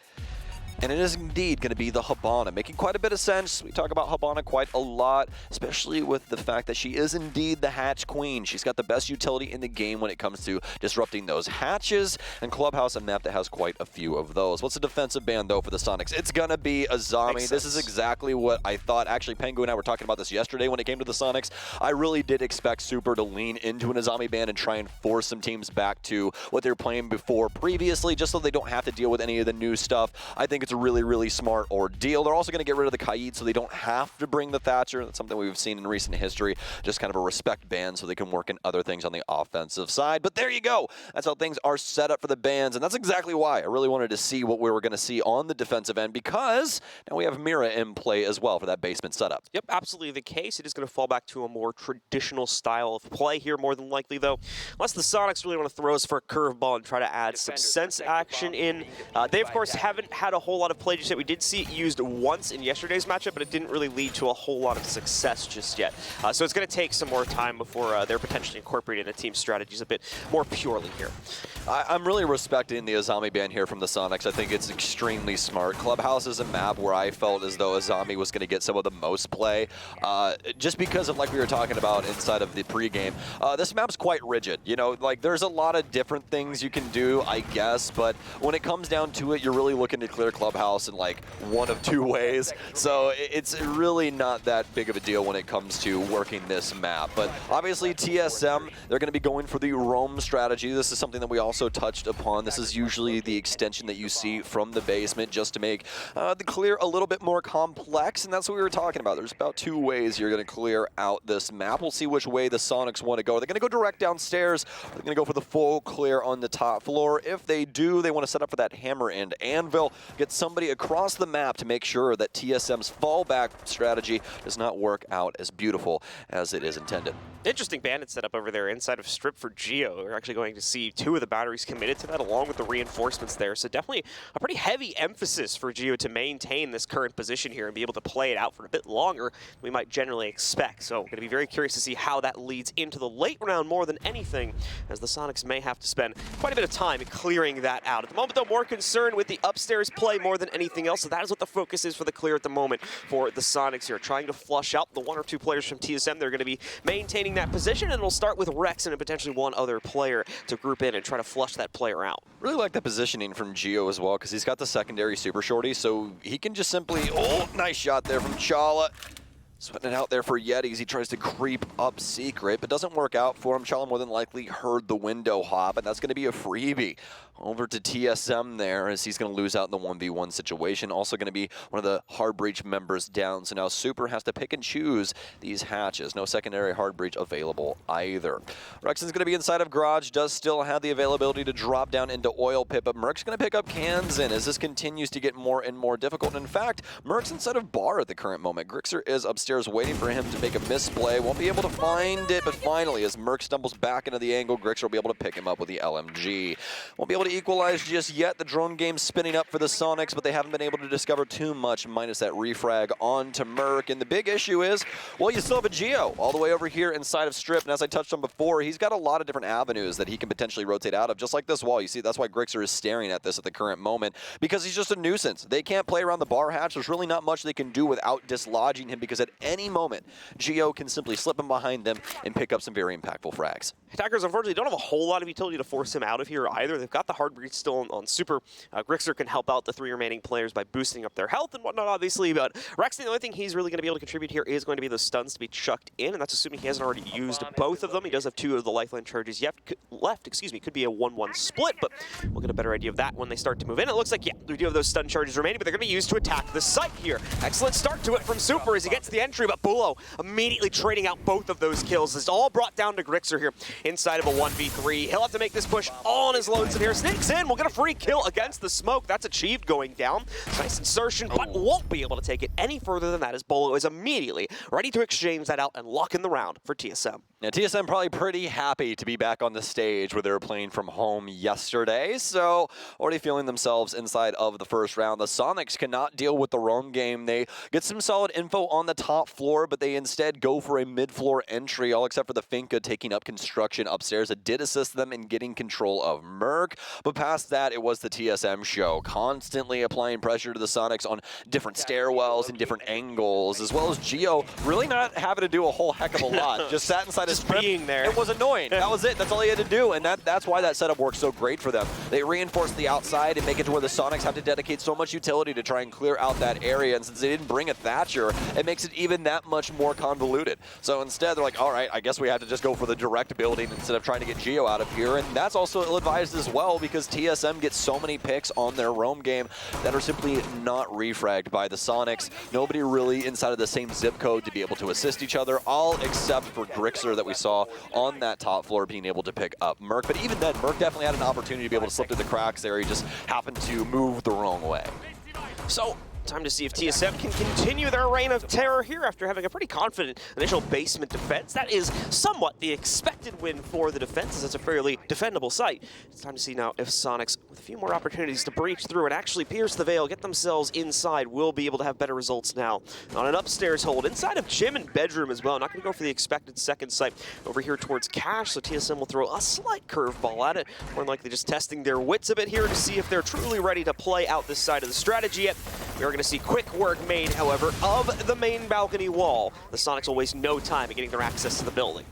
Speaker 5: And it is indeed going to be the Hibana, making quite a bit of sense. We talk about Hibana quite a lot, especially with the fact that she is indeed the hatch queen. She's got the best utility in the game when it comes to disrupting those hatches, and Clubhouse, a map that has quite a few of those. What's the defensive ban, though, for the Soniqs? It's going to be Azami. This is exactly what I thought. Actually, Pengu and I were talking about this yesterday when it came to the Soniqs. I really did expect Super to lean into an Azami ban and try and force some teams back to what they were playing before previously, just so they don't have to deal with any of the new stuff. I think it's a really, really smart ordeal. They're also going to get rid of the Kaid so they don't have to bring the Thatcher. That's something we've seen in recent history. Just kind of a respect ban so they can work in other things on the offensive side. But there you go. That's how things are set up for the bans, and that's exactly why I really wanted to see what we were going to see on the defensive end, because now we have Mira in play as well for that basement setup.
Speaker 4: Yep, absolutely the case. It is going to fall back to a more traditional style of play here, more than likely, though. Unless the Soniqs really want to throw us for a curveball and try to add some sense action in. They, of course, haven't had a whole lot of play just yet. We did see it used once in yesterday's matchup, but it didn't really lead to a whole lot of success just yet. So it's going to take some more time before they're potentially incorporating into team strategies a bit more purely here.
Speaker 5: I'm really respecting the Azami ban here from the Soniqs. I think it's extremely smart. Clubhouse is a map where I felt as though Azami was going to get some of the most play, just because of, like we were talking about inside of the pregame. This map's quite rigid. You know, like there's a lot of different things you can do, I guess, but when it comes down to it, you're really looking to clear Clubhouse in like one of two ways. So it's really not that big of a deal when it comes to working this map. But obviously TSM, they're going to be going for the roam strategy. This is something that we also touched upon. This is usually the extension that you see from the basement just to make the clear a little bit more complex, and that's what we were talking about. There's about two ways you're going to clear out this map. We'll see which way the Soniqs want to go. Are they going to go direct downstairs? Are they going to go for the full clear on the top floor? If they do, they want to set up for that hammer and anvil, get somebody across the map to make sure that TSM's fallback strategy does not work out as beautiful as it is intended.
Speaker 4: Interesting bandit setup over there inside of Strip for Geo. We're actually going to see two of the batteries committed to that along with the reinforcements there. So definitely a pretty heavy emphasis for Geo to maintain this current position here and be able to play it out for a bit longer than we might generally expect. So we're going to be very curious to see how that leads into the late round more than anything, as the Soniqs may have to spend quite a bit of time clearing that out. At the moment, though, more concerned with the upstairs play more than anything else. So that is what the focus is for the clear at the moment for the Soniqs here, trying to flush out the one or two players from TSM. They're going to be maintaining that position, and it'll start with Rex and potentially one other player to group in and try to flush that player out.
Speaker 5: Really like the positioning from Geo as well, because he's got the secondary super shorty, so he can just simply, oh, nice shot there from Chala. Sweating it out there for Yetis. He tries to creep up secret, but doesn't work out for him. Chala more than likely heard the window hop, and that's going to be a freebie over to TSM there, as he's going to lose out in the 1v1 situation. Also going to be one of the hard breach members down, so now Super has to pick and choose these hatches. No secondary hard breach available either. Rexon's going to be inside of Garage, does still have the availability to drop down into Oil Pit, but Merc's going to pick up Kanzan as this continues to get more and more difficult. And in fact, Merc's inside of Bar at the current moment. Grixer is upstairs waiting for him to make a misplay. Won't be able to find it, but finally, as Merc stumbles back into the angle, Grixer will be able to pick him up with the LMG. Won't be able to equalize just yet. The drone game's spinning up for the Soniqs, but they haven't been able to discover too much, minus that refrag onto Merc. And the big issue is, well, you still have a Geo all the way over here inside of Strip, and as I touched on before, he's got a lot of different avenues that he can potentially rotate out of, just like this wall. You see, that's why Grixer is staring at this at the current moment, because he's just a nuisance. They can't play around the bar hatch. There's really not much they can do without dislodging him, because at any moment, Geo can simply slip him behind them and pick up some very impactful frags.
Speaker 4: Attackers, unfortunately, don't have a whole lot of utility to force him out of here either. They've got the hard breach still on super. Grixer can help out the 3 remaining players by boosting up their health and whatnot, obviously, but Rexy, the only thing he's really going to be able to contribute here is going to be the stuns to be chucked in, and that's assuming he hasn't already used both of them. He does have 2 of the lifeline charges left, could be a 1-1 split, but we'll get a better idea of that when they start to move in. It looks like, yeah, we do have those stun charges remaining, but they're going to be used to attack the site here. Excellent start to it from Super as he gets the entry, but Bulo immediately trading out both of those kills. It's all brought down to Grixer here inside of a 1v3. He'll have to make this push all on his lonesome here. Sneaks in, we'll get a free kill against the smoke. That's achieved going down. Nice insertion, but won't be able to take it any further than that as Bolo is immediately ready to exchange that out and lock in the round for TSM.
Speaker 5: Now, TSM probably pretty happy to be back on the stage where they were playing from home yesterday, so already feeling themselves inside of the first round. The Soniqs cannot deal with the roam game. They get some solid info on the top floor, but they instead go for a mid-floor entry, all except for the Finka taking up construction upstairs. It did assist them in getting control of Merc, but past that, it was the TSM show, constantly applying pressure to the Soniqs on different stairwells and different angles, as well as Geo really not having to do a whole heck of a lot. Just sat inside his crypt.
Speaker 4: Being there.
Speaker 5: It was annoying. That was it. That's all he had to do, and that's why that setup works so great for them. They reinforce the outside and make it to where the Soniqs have to dedicate so much utility to try and clear out that area, and since they didn't bring a Thatcher, it makes it even that much more convoluted. So instead, they're like, all right, I guess we have to just go for the direct building instead of trying to get Geo out of here, and that's also ill-advised as well because TSM gets so many picks on their roam game that are simply not refragged by the Soniqs. Nobody really inside of the same zip code to be able to assist each other, all except for Grixer that we saw on that top floor being able to pick up Merc. But even then, Merc definitely had an opportunity to be able to slip through the cracks there. He just happened to move the wrong way.
Speaker 4: So, time to see if TSM can continue their reign of terror here after having a pretty confident initial basement defense. That is somewhat the expected win for the defense, as it's a fairly defendable site. It's time to see now if Soniqs, with a few more opportunities to breach through and actually pierce the veil, get themselves inside, will be able to have better results now. On an upstairs hold, inside of gym and bedroom as well. Not going to go for the expected second site over here towards Cash, so TSM will throw a slight curveball at it. More than likely just testing their wits a bit here to see if they're truly ready to play out this side of the strategy yet. We are going to see quick work made, however, of the main balcony wall. The Soniqs will waste no time in getting their access to the building.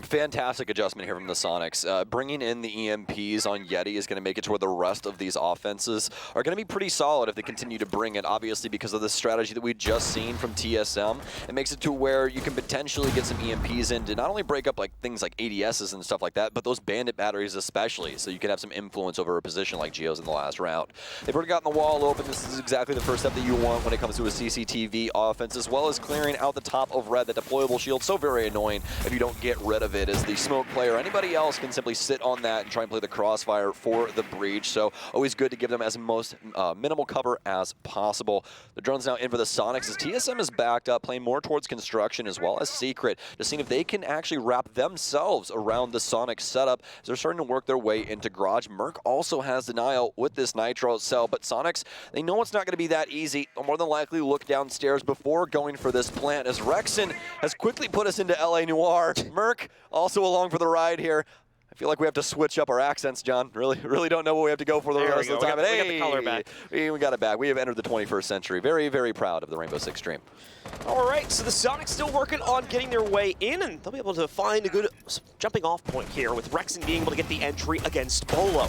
Speaker 5: Fantastic adjustment here from the Soniqs. Bringing in the EMPs on Yeti is going to make it to where the rest of these offenses are going to be pretty solid if they continue to bring it, obviously because of the strategy that we just seen from TSM. It makes it to where you can potentially get some EMPs in to not only break up like things like ADSs and stuff like that, but those bandit batteries especially, so you can have some influence over a position like Geo's in the last round. They've already gotten the wall open. This is exactly the first step that you want when it comes to a CCTV offense, as well as clearing out the top of red. That deployable shield, so very annoying if you don't get rid of it, as the smoke player, anybody else can simply sit on that and try and play the crossfire for the breach. So always good to give them as most minimal cover as possible. The drone's now in for the Soniqs as TSM is backed up, playing more towards construction as well as secret, to see if they can actually wrap themselves around the Sonic setup as they're starting to work their way into garage. Merc also has denial with this Nitro cell, but Soniqs, they know it's not going to be that easy. They'll more than likely look downstairs before going for this plant, as Rexon has quickly put us into LA Noire. Merc also along for the ride here. I feel like we have to switch up our accents, John. Really don't know what we have to go for the rest of the time.
Speaker 4: We got the color back.
Speaker 5: We got it back. We have entered the 21st century. Very, very proud of the Rainbow Six stream.
Speaker 4: All right, so the Soniqs still working on getting their way in, and they'll be able to find a good jumping off point here with Rexon being able to get the entry against Bolo.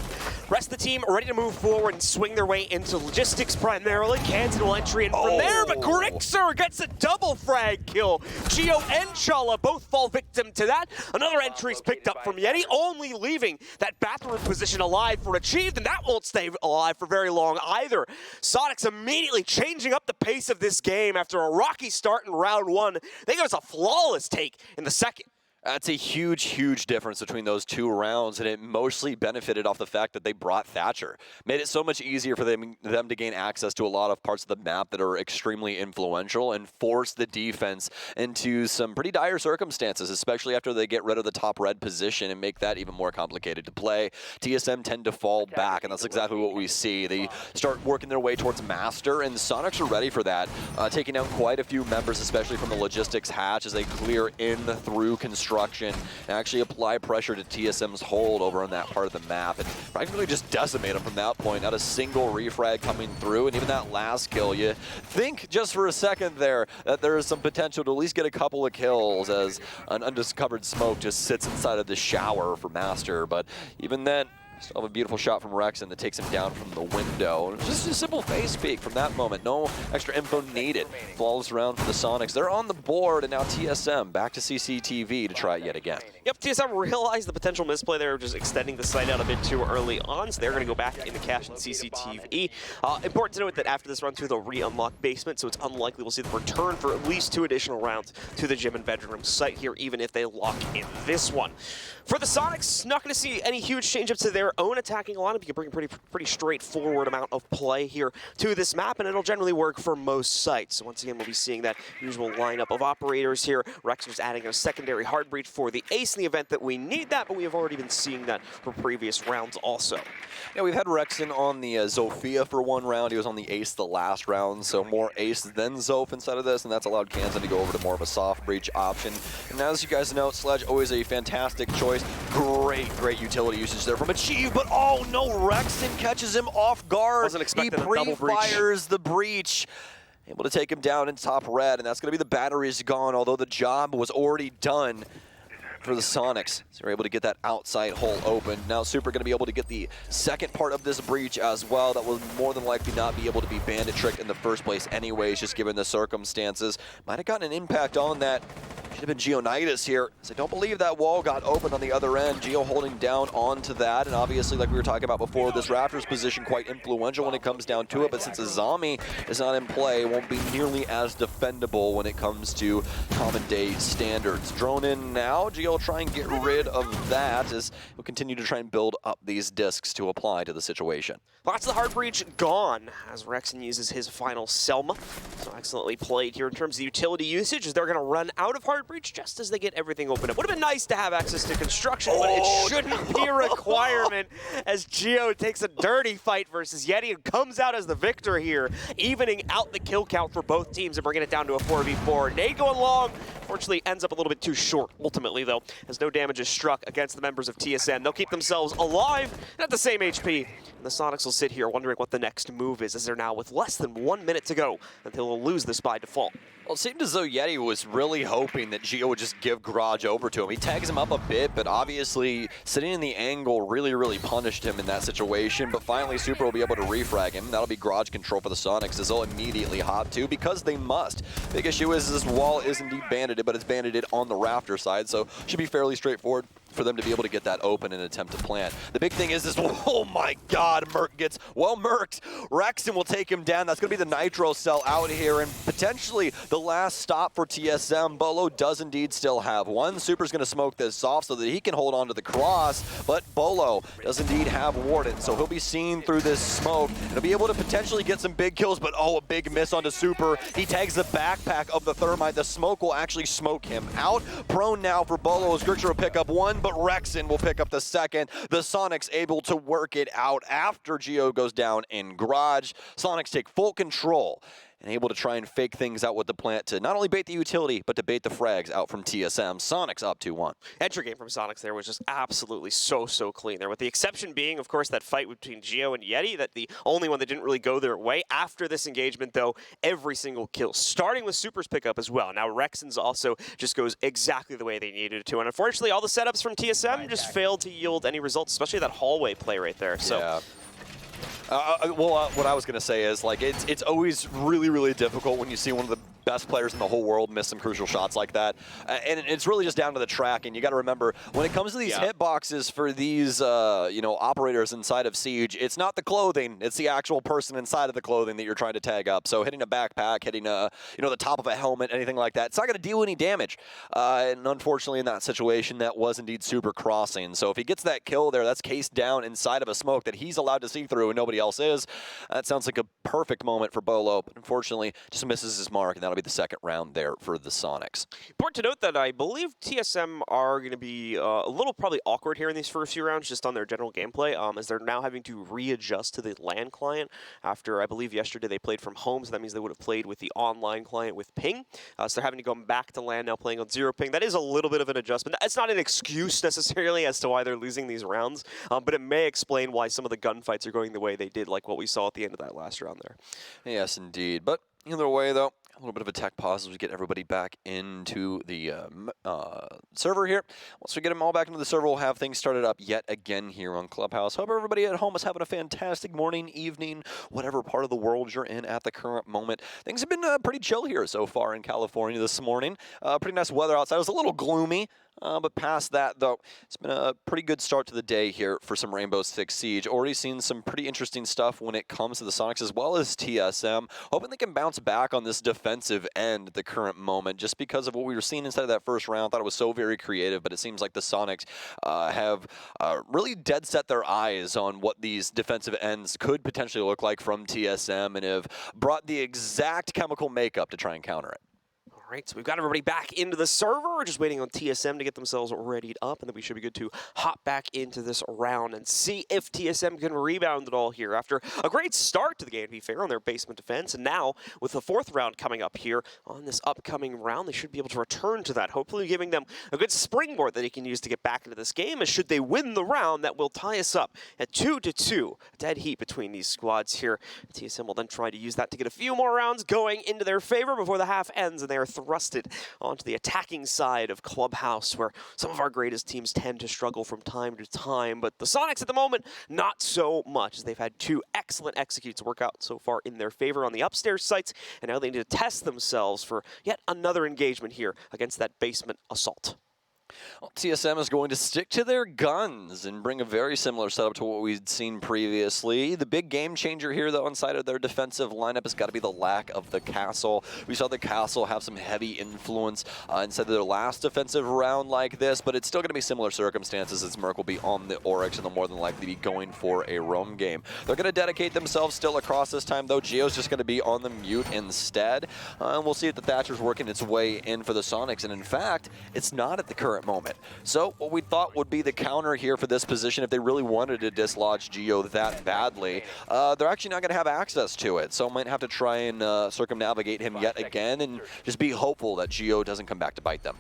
Speaker 4: Rest of the team ready to move forward and swing their way into logistics primarily. Kansan will entry in from there, but Grixer gets a double frag kill. Geo and Chala both fall victim to that. Another entry is picked up from Yeti, only leaving that bathroom position alive for Achieved, and that won't stay alive for very long either. Soniqs immediately changing up the pace of this game after a rocky start in round one. They give us a flawless take in the second.
Speaker 5: That's a huge, huge difference between those two rounds, and it mostly benefited off the fact that they brought Thatcher. Made it so much easier for them to gain access to a lot of parts of the map that are extremely influential and force the defense into some pretty dire circumstances, especially after they get rid of the top red position and make that even more complicated to play. TSM tend to fall back, and that's exactly what we see. They start working their way towards Master, and the Soniqs are ready for that, taking out quite a few members, especially from the logistics hatch as they clear in through construction. construction and actually apply pressure to TSM's hold over on that part of the map. And practically just decimate them from that point. Not a single refrag coming through, and even that last kill, you think just for a second there that there is some potential to at least get a couple of kills as an undiscovered smoke just sits inside of the shower for Master. But even then, still have a beautiful shot from Rexen that takes him down from the window. Just a simple face peek from that moment. No extra info needed. Flawless round for the Soniqs. They're on the board, and now TSM back to CCTV to try it yet again.
Speaker 4: Yep, TSM realized the potential misplay there, just extending the site out a bit too early on, so they're going to go back into cache and CCTV. Important to note that after this run through, they'll re-unlock basement, so it's unlikely we'll see the return for at least 2 additional rounds to the gym and bedroom site here, even if they lock in this one. For the Soniqs, not going to see any huge change-ups to their own attacking lineup. You can bring a pretty straightforward amount of play here to this map, and it'll generally work for most sites. So once again, we'll be seeing that usual lineup of operators here. Rexen's adding a secondary hard breach for the ace in the event that we need that, but we have already been seeing that for previous rounds also.
Speaker 5: Yeah, we've had Rexen on the Zofia for one round. He was on the ace the last round, so more ace than Zof inside of this, and that's allowed Kansan to go over to more of a soft breach option. And as you guys know, Sledge always a fantastic choice. Great utility usage there from Achieve, but oh no, Rexen catches him off guard.
Speaker 4: Wasn't expecting
Speaker 5: he
Speaker 4: a double breach.
Speaker 5: pre-fires the breach. Able to take him down in top red, and that's going to be the batteries gone, although the job was already done for the Soniqs. So they're able to get that outside hole open. Now Super going to be able to get the second part of this breach as well. That will more than likely not be able to be bandit tricked in the first place anyways, just given the circumstances. Might have gotten an impact on that. Should have been Geonidas here. So I don't believe that wall got open on the other end. Geo holding down onto that, and obviously, like we were talking about before, this Raptors position quite influential when it comes down to it, but since a zombie is not in play, it won't be nearly as defendable when it comes to common day standards. Drone in now. Geo will try and get rid of that as he'll continue to try and build up these discs to apply to the situation.
Speaker 4: Lots of the hard breach gone as Rexen uses his final Selma. So excellently played here in terms of utility usage, as they're going to run out of hard breach just as they get everything opened up. Would have been nice to have access to construction, but it shouldn't be a requirement as Geo takes a dirty fight versus Yeti and comes out as the victor here, evening out the kill count for both teams and bringing it down to a 4v4. Nade going long, fortunately ends up a little bit too short ultimately though, as no damage is struck against the members of TSM. They'll keep themselves alive and at the same HP. And the Soniqs will sit here wondering what the next move is, as they're now with less than 1 minute to go until they'll lose this by default.
Speaker 5: Well, it seemed as though Yeti was really hoping that Geo would just give Garage over to him. He tags him up a bit, but obviously sitting in the angle really punished him in that situation. But finally, Super will be able to refrag him. That'll be Garage control for the Soniqs, as they'll immediately hop to, because they must. Big issue is this wall is indeed banded, but it's banded on the rafter side, so should be fairly straightforward for them to be able to get that open and attempt to plant. The big thing is this, oh my god, Merc gets well merked. Rexen will take him down. That's going to be the Nitro cell out here, and potentially the last stop for TSM. Bolo does indeed still have one. Super's going to smoke this off so that he can hold on to the cross, but Bolo does indeed have Warden, so he'll be seen through this smoke. He'll be able to potentially get some big kills, but oh, a big miss onto Super. He tags the backpack of the Thermite. The smoke will actually smoke him out. Prone now for Bolo as Grixer will pick up one, but Rexen will pick up the second. The Soniqs able to work it out after Geo goes down in Garage. Soniqs take full control and able to try and fake things out with the plant to not only bait the utility, but to bait the frags out from TSM. Soniqs up 2-1.
Speaker 4: Entry game from Soniqs there was just absolutely so clean there, with the exception being, of course, that fight between Geo and Yeti, that the only one that didn't really go their way. After this engagement, though, every single kill, starting with Super's pickup as well. Now, Rexen's also just goes exactly the way they needed it to, and unfortunately, all the setups from TSM just failed to yield any results, especially that hallway play right there. So.
Speaker 5: Yeah. What I was going to say is, like, it's always really difficult when you see one of the best players in the whole world miss some crucial shots like that. And it's really just down to the track. And you got to remember, when it comes to these hitboxes for these, operators inside of Siege, it's not the clothing. It's the actual person inside of the clothing that you're trying to tag up. So hitting a backpack, hitting the top of a helmet, anything like that, it's not going to deal any damage. And unfortunately, in that situation, that was indeed Super crossing. So if he gets that kill there, that's cased down inside of a smoke that he's allowed to see through and nobody else is. That sounds like a perfect moment for Bolo, but unfortunately, just misses his mark, and that'll be probably the second round there for the Soniqs.
Speaker 4: Important to note that I believe TSM are going to be a little probably awkward here in these first few rounds, just on their general gameplay, as they're now having to readjust to the LAN client after, I believe, yesterday they played from home, so that means they would have played with the online client with ping. So they're having to go back to LAN now playing on 0 ping. That is a little bit of an adjustment. It's not an excuse necessarily as to why they're losing these rounds, but it may explain why some of the gunfights are going the way they did, like what we saw at the end of that last round there.
Speaker 5: Yes, indeed. But either way, though, a little bit of a tech pause as we get everybody back into the server here. Once we get them all back into the server, we'll have things started up yet again here on Clubhouse. Hope everybody at home is having a fantastic morning, evening, whatever part of the world you're in at the current moment. Things have been pretty chill here so far in California this morning. Pretty nice weather outside. It was a little gloomy. But past that, though, it's been a pretty good start to the day here for some Rainbow Six Siege. Already seen some pretty interesting stuff when it comes to the Soniqs as well as TSM. Hoping they can bounce back on this defensive end at the current moment, just because of what we were seeing inside of that first round. Thought it was so very creative, but it seems like the Soniqs have really dead set their eyes on what these defensive ends could potentially look like from TSM and have brought the exact chemical makeup to try and counter it.
Speaker 4: All right, so we've got everybody back into the server. We're just waiting on TSM to get themselves readied up, and then we should be good to hop back into this round and see if TSM can rebound at all here after a great start to the game, to be fair, on their basement defense. And now, with the fourth round coming up here on this upcoming round, they should be able to return to that, hopefully giving them a good springboard that they can use to get back into this game. And should they win the round, that will tie us up at 2-2. Dead heat between these squads here. TSM will then try to use that to get a few more rounds going into their favor before the half ends, and they are thrusted onto the attacking side of Clubhouse, where some of our greatest teams tend to struggle from time to time. But the Soniqs at the moment, not so much, as they've had two excellent executes work out so far in their favor on the upstairs sites, and now they need to test themselves for yet another engagement here against that basement assault.
Speaker 5: Well, TSM is going to stick to their guns and bring a very similar setup to what we'd seen previously. The big game changer here, though, inside of their defensive lineup has got to be the lack of the castle. We saw the castle have some heavy influence inside of their last defensive round like this, but it's still going to be similar circumstances as Merc will be on the Oryx and they'll more than likely be going for a roam game. They're going to dedicate themselves still across this time, though. Geo's just going to be on the mute instead. And we'll see if the Thatcher's working its way in for the Soniqs, and in fact, it's not at the current moment. So what we thought would be the counter here for this position, if they really wanted to dislodge Geo that badly, they're actually not going to have access to it. So might have to try and circumnavigate him yet again and just be hopeful that Geo doesn't come back to bite them.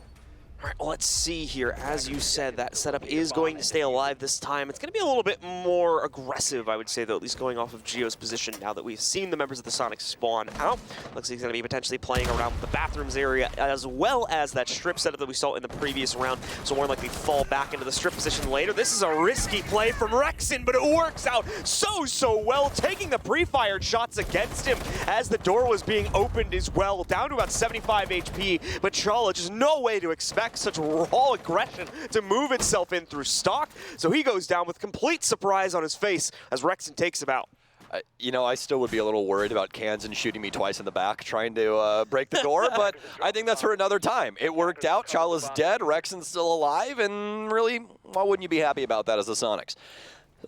Speaker 4: All right, well, let's see here. As you said, that setup is going to stay alive this time. It's going to be a little bit more aggressive, I would say, though, at least going off of Geo's position now that we've seen the members of the Soniqs spawn out. Looks like he's going to be potentially playing around with the bathrooms area as well as that strip setup that we saw in the previous round. So more likely fall back into the strip position later. This is a risky play from Rexon, but it works out so well, taking the pre-fired shots against him as the door was being opened as well, down to about 75 HP. But Chala, just no way to expect such raw aggression to move itself in through stock. So he goes down with complete surprise on his face as Rexon takes him out.
Speaker 5: You know, I still would be a little worried about Kansan shooting me twice in the back, trying to break the door, but I think that's for another time. It worked out. Chala's dead. Rexon's still alive, and really, why wouldn't you be happy about that as the Soniqs?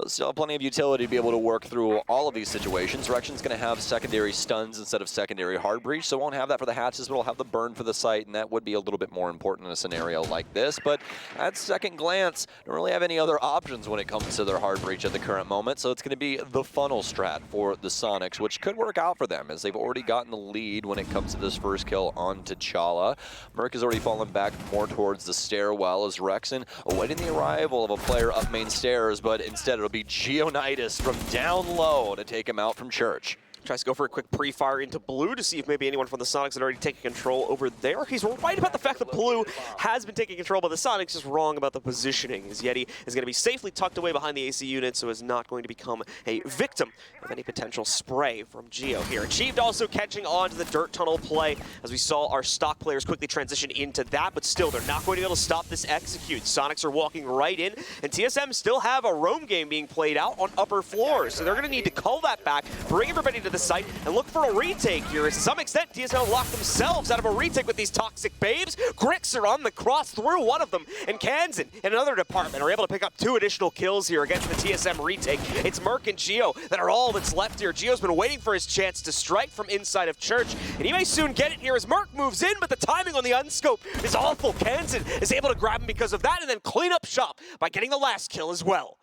Speaker 5: So still plenty of utility to be able to work through all of these situations. Rexon's going to have secondary stuns instead of secondary hard breach, so won't have that for the hatches, but we'll have the burn for the site, and that would be a little bit more important in a scenario like this. But at second glance, don't really have any other options when it comes to their hard breach at the current moment, so it's going to be the funnel strat for the Soniqs, which could work out for them, as they've already gotten the lead when it comes to this first kill onto Chala. Merc has already fallen back more towards the stairwell as Rexon awaiting the arrival of a player up main stairs, but instead it'll be Geonitis from down low to take him out from church.
Speaker 4: Tries to go for a quick pre-fire into Blue to see if maybe anyone from the Soniqs had already taken control over there. He's right about the fact that Blue has been taking control, but the Soniqs is wrong about the positioning. As Yeti is going to be safely tucked away behind the AC unit, so is not going to become a victim of any potential spray from Geo here. Achieved also catching on to the dirt tunnel play, as we saw our stock players quickly transition into that, but still, they're not going to be able to stop this execute. Soniqs are walking right in, and TSM still have a roam game being played out on upper floors, so they're going to need to call that back, bring everybody to the site and look for a retake here. To some extent, TSM locked themselves out of a retake with these toxic babes. Grix are on the cross through one of them, and Kansan in another department are able to pick up 2 additional kills here against the TSM retake. It's Merc and Geo that are all that's left here. Geo's been waiting for his chance to strike from inside of Church, and he may soon get it here as Merc moves in, but the timing on the unscope is awful. Kansan is able to grab him because of that and then clean up shop by getting the last kill as well.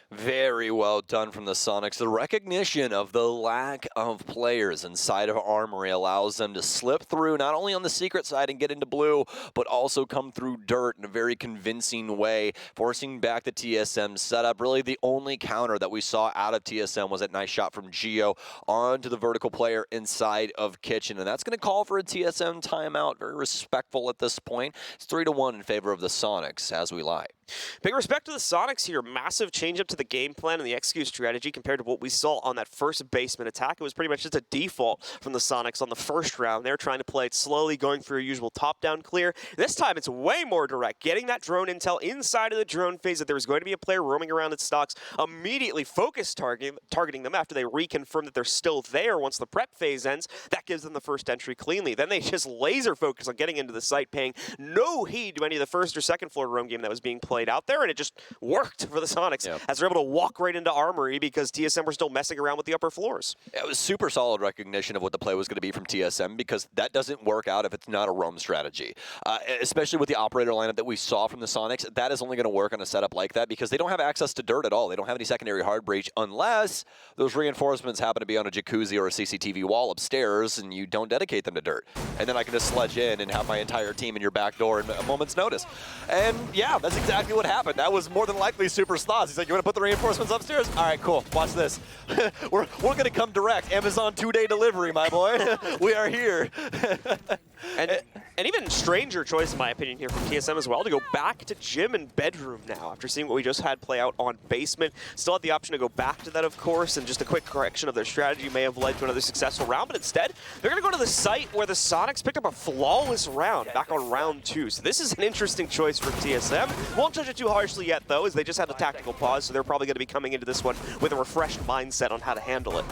Speaker 5: Very well done from the Soniqs. The recognition of the lack of players inside of Armory allows them to slip through not only on the secret side and get into blue, but also come through dirt in a very convincing way, forcing back the TSM setup. Really the only counter that we saw out of TSM was that nice shot from Geo onto the vertical player inside of Kitchen, and that's going to call for a TSM timeout. Very respectful at this point. It's 3-1 in favor of the Soniqs as we lie.
Speaker 4: Big respect to the Soniqs here. Massive change up to the game plan and the execute strategy compared to what we saw on that first basement attack. It was pretty much just a default from the Soniqs on the first round. They're trying to play it slowly, going through a usual top-down clear. This time it's way more direct, getting that drone intel inside of the drone phase that there was going to be a player roaming around its stocks, immediately focus targeting them after they reconfirm that they're still there once the prep phase ends. That gives them the first entry cleanly. Then they just laser focus on getting into the site, paying no heed to any of the first or second floor roam game that was being played out there, and it just worked for the Soniqs as they're able to walk right into Armory because TSM were still messing around with the upper floors.
Speaker 5: It was super solid recognition of what the play was going to be from TSM because that doesn't work out if it's not a roam strategy. Especially with the operator lineup that we saw from the Soniqs, that is only going to work on a setup like that because they don't have access to dirt at all. They don't have any secondary hard breach unless those reinforcements happen to be on a jacuzzi or a CCTV wall upstairs and you don't dedicate them to dirt. And then I can just sledge in and have my entire team in your back door in a moment's notice. And yeah, that's exactly what happened. That was more than likely Super's thoughts. He's like, you want to put the reinforcements upstairs? All right, cool. Watch this. we're going to come direct. Amazon 2-day delivery, my boy. We are here.
Speaker 4: And even stranger choice, in my opinion, here from TSM as well, to go back to gym and bedroom now after seeing what we just had play out on basement. Still had the option to go back to that, of course, and just a quick correction of their strategy may have led to another successful round, but instead, they're going to go to the site where the Soniqs picked up a flawless round back on round 2. So this is an interesting choice for TSM. Won't judge it too harshly yet, though, as they just had a tactical pause, so they're probably going to be coming into this one with a refreshed mindset on how to handle it.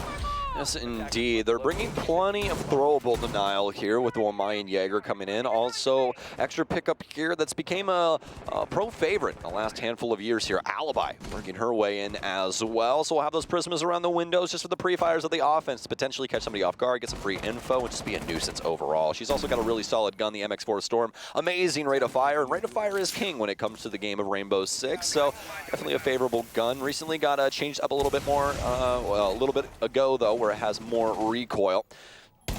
Speaker 5: Yes, indeed. They're bringing plenty of throwable denial here with Wamai and Jaeger coming in. Also, extra pickup here that's became a pro favorite in the last handful of years here. Alibi working her way in as well. So we'll have those prismas around the windows just for the pre-fires of the offense to potentially catch somebody off guard, get some free info, and just be a nuisance overall. She's also got a really solid gun, the MX-4 Storm. Amazing rate of fire, and rate of fire is king when it comes to the game of Rainbow Six. So definitely a favorable gun. Recently got changed up a little bit more, well, a little bit ago though, where it has more recoil.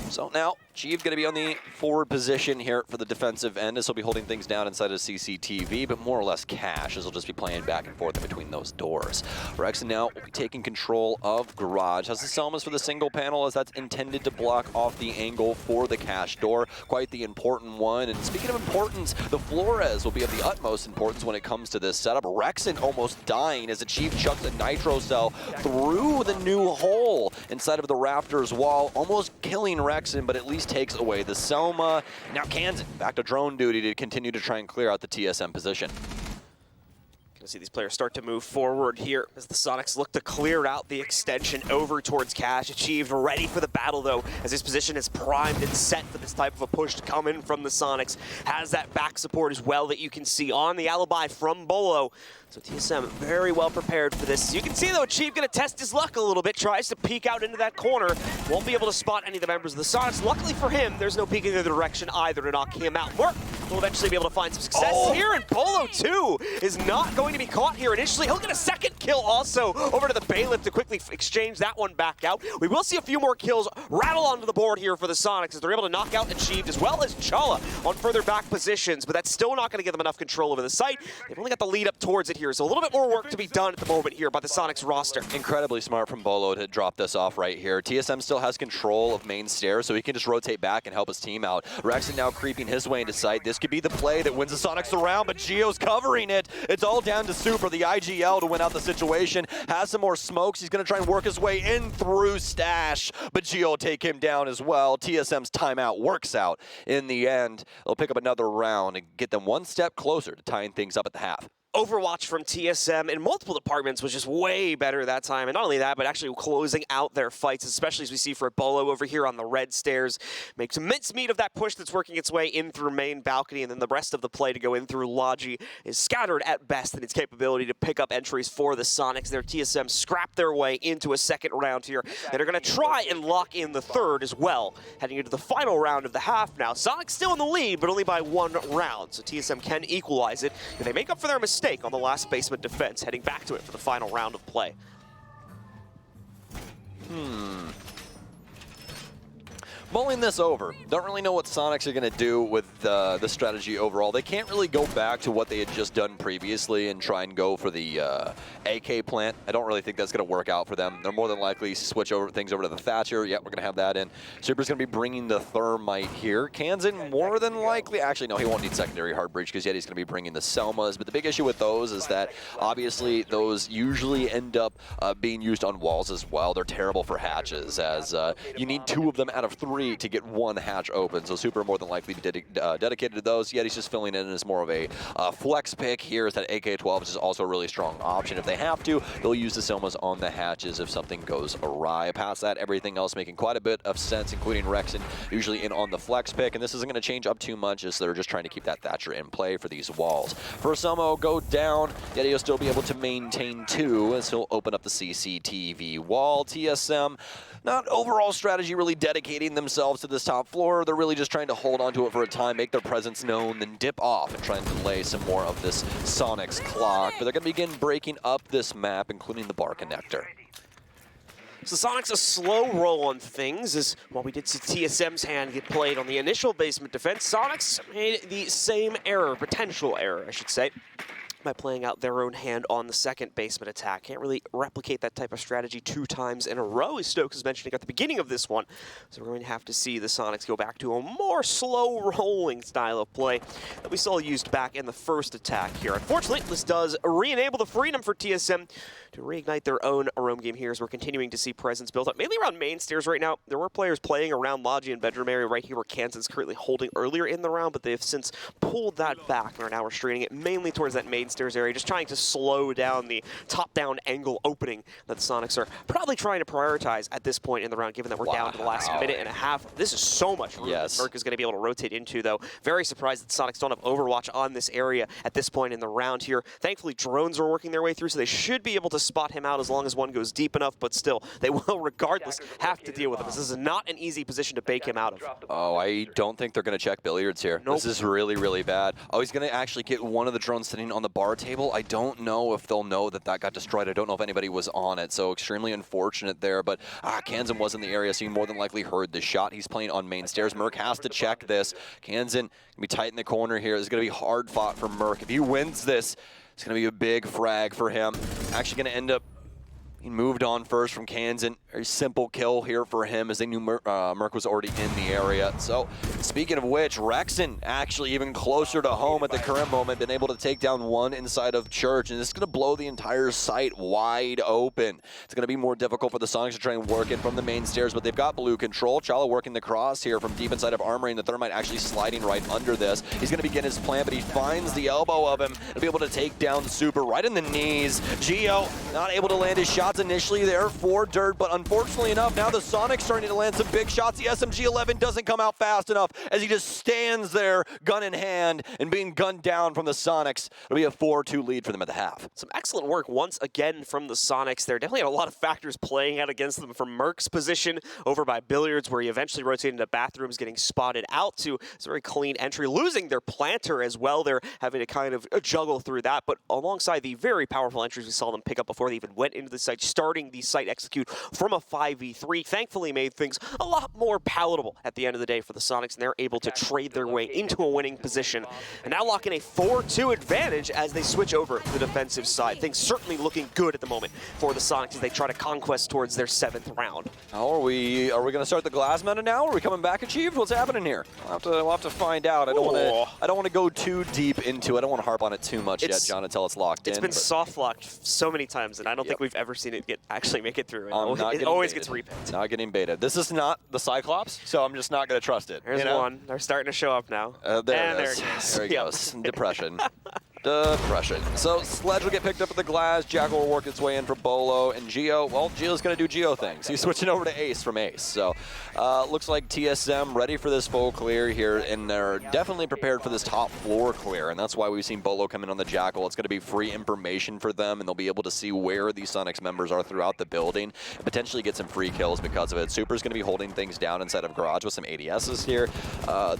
Speaker 5: So now, Chief going to be on the forward position here for the defensive end, as he'll be holding things down inside of CCTV, but more or less cash, as he'll just be playing back and forth in between those doors. Rexon now will be taking control of Garage. Has the Selmas for the single panel, as that's intended to block off the angle for the cash door. Quite the important one. And speaking of importance, the Flores will be of the utmost importance when it comes to this setup. Rexon almost dying as the Chief chucks a nitro cell through the new hole inside of the Raptors wall, almost killing Rexon, but at least takes away the Selma. Now Kansan back to drone duty to continue to try and clear out the TSM position.
Speaker 4: Gonna see these players start to move forward here as the Soniqs look to clear out the extension over towards Cash. Achieved, ready for the battle though, as his position is primed and set for this type of a push to come in from the Soniqs. Has that back support as well that you can see on the alibi from Bolo. So TSM very well prepared for this. You can see though, Chief gonna test his luck a little bit, tries to peek out into that corner. Won't be able to spot any of the members of the Soniqs. Luckily for him, there's no peeking in the direction either to knock him out. Merc will eventually be able to find some success here, and Bolo too is not going to be caught here initially. He'll get a second kill also over to the Bailiff to quickly exchange that one back out. We will see a few more kills rattle onto the board here for the Soniqs as they're able to knock out Achieved as well as Chala on further back positions, but that's still not going to give them enough control over the site. They've only got the lead up towards it here, so a little bit more work to be done at the moment here by the Soniqs roster.
Speaker 5: Incredibly smart from Bolo to drop this off right here. TSM still has control of main stairs, so he can just rotate back and help his team out. Rexon now creeping his way into sight. This could be the play that wins the Soniqs around, but Geo's covering it. It's all down to Super, the IGL, to win out the situation. Has some more smokes. He's going to try and work his way in through Stash, but Geo will take him down as well. TSM's timeout works out in the end. They'll pick up another round and get them one step closer to tying things up at the half.
Speaker 4: Overwatch from TSM in multiple departments was just way better that time. And not only that, but actually closing out their fights, especially as we see for Bolo over here on the red stairs. Makes a mincemeat of that push that's working its way in through main balcony, and then the rest of the play to go in through Logi is scattered at best in its capability to pick up entries for the Soniqs. Their TSM scrap their way into a second round here, and are going to try and lock in the third as well. Heading into the final round of the half now. Soniqs still in the lead, but only by 1 round, so TSM can equalize it if they make up for their mistake on the last basement defense, heading back to it for the final round of play.
Speaker 5: Mulling this over, don't really know what Soniqs are going to do with the strategy overall. They can't really go back to what they had just done previously and try and go for the AK plant. I don't really think that's going to work out for them. They're more than likely switch things over to the Thatcher. Yep, we're going to have that in. Super's going to be bringing the Thermite here. Kansan more than likely, actually no, he won't need secondary hard breach because Yeti's going to be bringing the Selmas. But the big issue with those is that obviously those usually end up being used on walls as well. They're terrible for hatches, as you need 2 of them out of 3 to get 1 hatch open, so Super more than likely be dedicated to those. Yet he's just filling in as more of a flex pick here. Is that AK-12 is also a really strong option. If they have to, they'll use the Selmas on the hatches if something goes awry. Past that, everything else making quite a bit of sense, including Rexon usually in on the flex pick, and this isn't going to change up too much as they're just trying to keep that Thatcher in play for these walls. First Selmo go down, yet he'll still be able to maintain 2, and so he'll open up the CCTV wall. TSM, not overall strategy really dedicating themselves to this top floor. They're really just trying to hold onto it for a time, make their presence known, then dip off and try and delay some more of this Soniqs clock. But they're going to begin breaking up this map, including the bar connector.
Speaker 4: So Soniqs a slow roll on things, as while we did see TSM's hand get played on the initial basement defense, Soniqs made the same error, potential error, I should say, by playing out their own hand on the second basement attack. Can't really replicate that type of strategy 2 times in a row, as Stokes was mentioning at the beginning of this one. So we're going to have to see the Soniqs go back to a more slow rolling style of play that we saw used back in the first attack here. Unfortunately, this does re-enable the freedom for TSM to reignite their own roam game here, as we're continuing to see presence built up, mainly around main stairs right now. There were players playing around Logi and bedroom area right here where Kansan's currently holding earlier in the round, but they've since pulled that back and are now restraining it mainly towards that main stairs area, just trying to slow down the top-down angle opening that the Soniqs are probably trying to prioritize at this point in the round, given that we're down to the last minute and a half. This is so much room that Merc is going to be able to rotate into, though. Very surprised that the Soniqs don't have Overwatch on this area at this point in the round here. Thankfully, drones are working their way through, so they should be able to spot him out as long as one goes deep enough, but still, they will regardless have to deal with him. This is not an easy position to bake him out of.
Speaker 5: Oh, I don't think they're going to check billiards here. Nope. This is really, really bad. Oh, he's going to actually get one of the drones sitting on the bar table. I don't know if they'll know that that got destroyed. I don't know if anybody was on it, so extremely unfortunate there. But Kansan was in the area, so he more than likely heard the shot. He's playing on main stairs. Merc has to check this. Kansan going to be tight in the corner here. It's going to be hard fought for Merc. If he wins this, it's going to be a big frag for him. Actually going to end up, he moved on first from Kansan. Very simple kill here for him, as they knew Merc was already in the area. So, speaking of which, Rexon actually even closer to home at the current moment, been able to take down one inside of Church, and it's going to blow the entire site wide open. It's going to be more difficult for the Soniqs to try and work it from the main stairs, but they've got blue control. Chala working the cross here from deep inside of Armory, and the Thermite actually sliding right under this. He's going to begin his plan, but he finds the elbow of him to be able to take down Super right in the knees. Geo not able to land his shots initially there for Dirt, but unfortunately enough, now the Soniqs starting to land some big shots. The SMG-11 doesn't come out fast enough as he just stands there, gun in hand, and being gunned down from the Soniqs. It'll be a 4-2 lead for them at the half.
Speaker 4: Some excellent work once again from the Soniqs. There definitely had a lot of factors playing out against them, from Merc's position over by Billiards, where he eventually rotated into bathrooms, getting spotted out, to it's a very clean entry, losing their planter as well. They're having to kind of juggle through that, but alongside the very powerful entries we saw them pick up before they even went into the site, starting the site execute from a 5v3, thankfully made things a lot more palatable at the end of the day for the Soniqs, and they're able to trade their way into a winning position, and now lock in a 4-2 advantage as they switch over to the defensive side. Things certainly looking good at the moment for the Soniqs as they try to conquest towards their 7th round.
Speaker 5: How are we going to start the glass meta now? Are we coming back achieved? What's happening here? We'll have to find out. I don't want to go too deep into it. I don't want to harp on it too much yet, John, until it's locked in.
Speaker 4: It's been soft locked so many times, and I don't think we've ever seen it actually make it through. It always gets repicked.
Speaker 5: Not getting baited. This is not the Cyclops, so I'm just not going to trust it.
Speaker 4: There's one. They're starting to show up now.
Speaker 5: There it goes. Depression. Depression. So Sledge will get picked up at the glass. Jackal will work its way in for Bolo. And Geo, well, Geo's going to do Geo things. He's switching over to Ace from Ace. So looks like TSM ready for this full clear here, and they're definitely prepared for this top floor clear. And that's why we've seen Bolo come in on the Jackal. It's going to be free information for them, and they'll be able to see where these Soniqs members are throughout the building and potentially get some free kills because of it. Super's going to be holding things down inside of Garage with some ADSs here.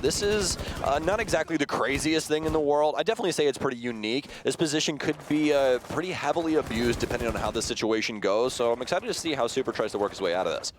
Speaker 5: This is not exactly the craziest thing in the world. I definitely say it's pretty unique. This position could be pretty heavily abused depending on how the situation goes, so I'm excited to see how Super tries to work his way out of this.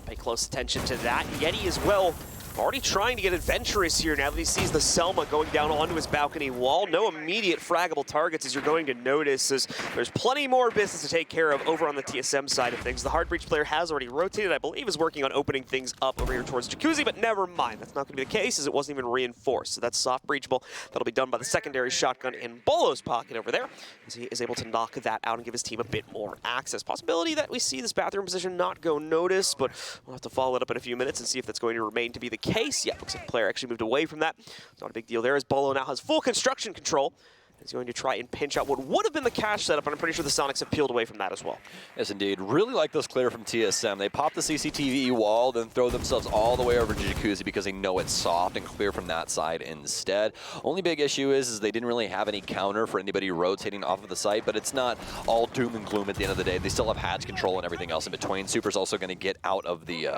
Speaker 4: Pay close attention to that. Yeti as well. Already trying to get adventurous here now that he sees the Selma going down onto his balcony wall. No immediate fraggable targets, as you're going to notice, as there's plenty more business to take care of over on the TSM side of things. The hard breach player has already rotated, I believe is working on opening things up over here towards Jacuzzi, but never mind. That's not going to be the case, as it wasn't even reinforced. So that's soft breachable. That'll be done by the secondary shotgun in Bolo's pocket over there, as he is able to knock that out and give his team a bit more access. Possibility that we see this bathroom position not go noticed, but we'll have to follow it up in a few minutes and see if that's going to remain to be the case. Yeah, looks like the player actually moved away from that. It's not a big deal there, as Bolo now has full construction control. He's going to try and pinch out what would have been the cash setup, and I'm pretty sure the Soniqs have peeled away from that as well.
Speaker 5: Yes, indeed. Really like this clear from TSM. They pop the CCTV wall, then throw themselves all the way over to Jacuzzi because they know it's soft and clear from that side instead. Only big issue is they didn't really have any counter for anybody rotating off of the site, but it's not all doom and gloom at the end of the day. They still have hatch control and everything else in between. Super's also going to get out of the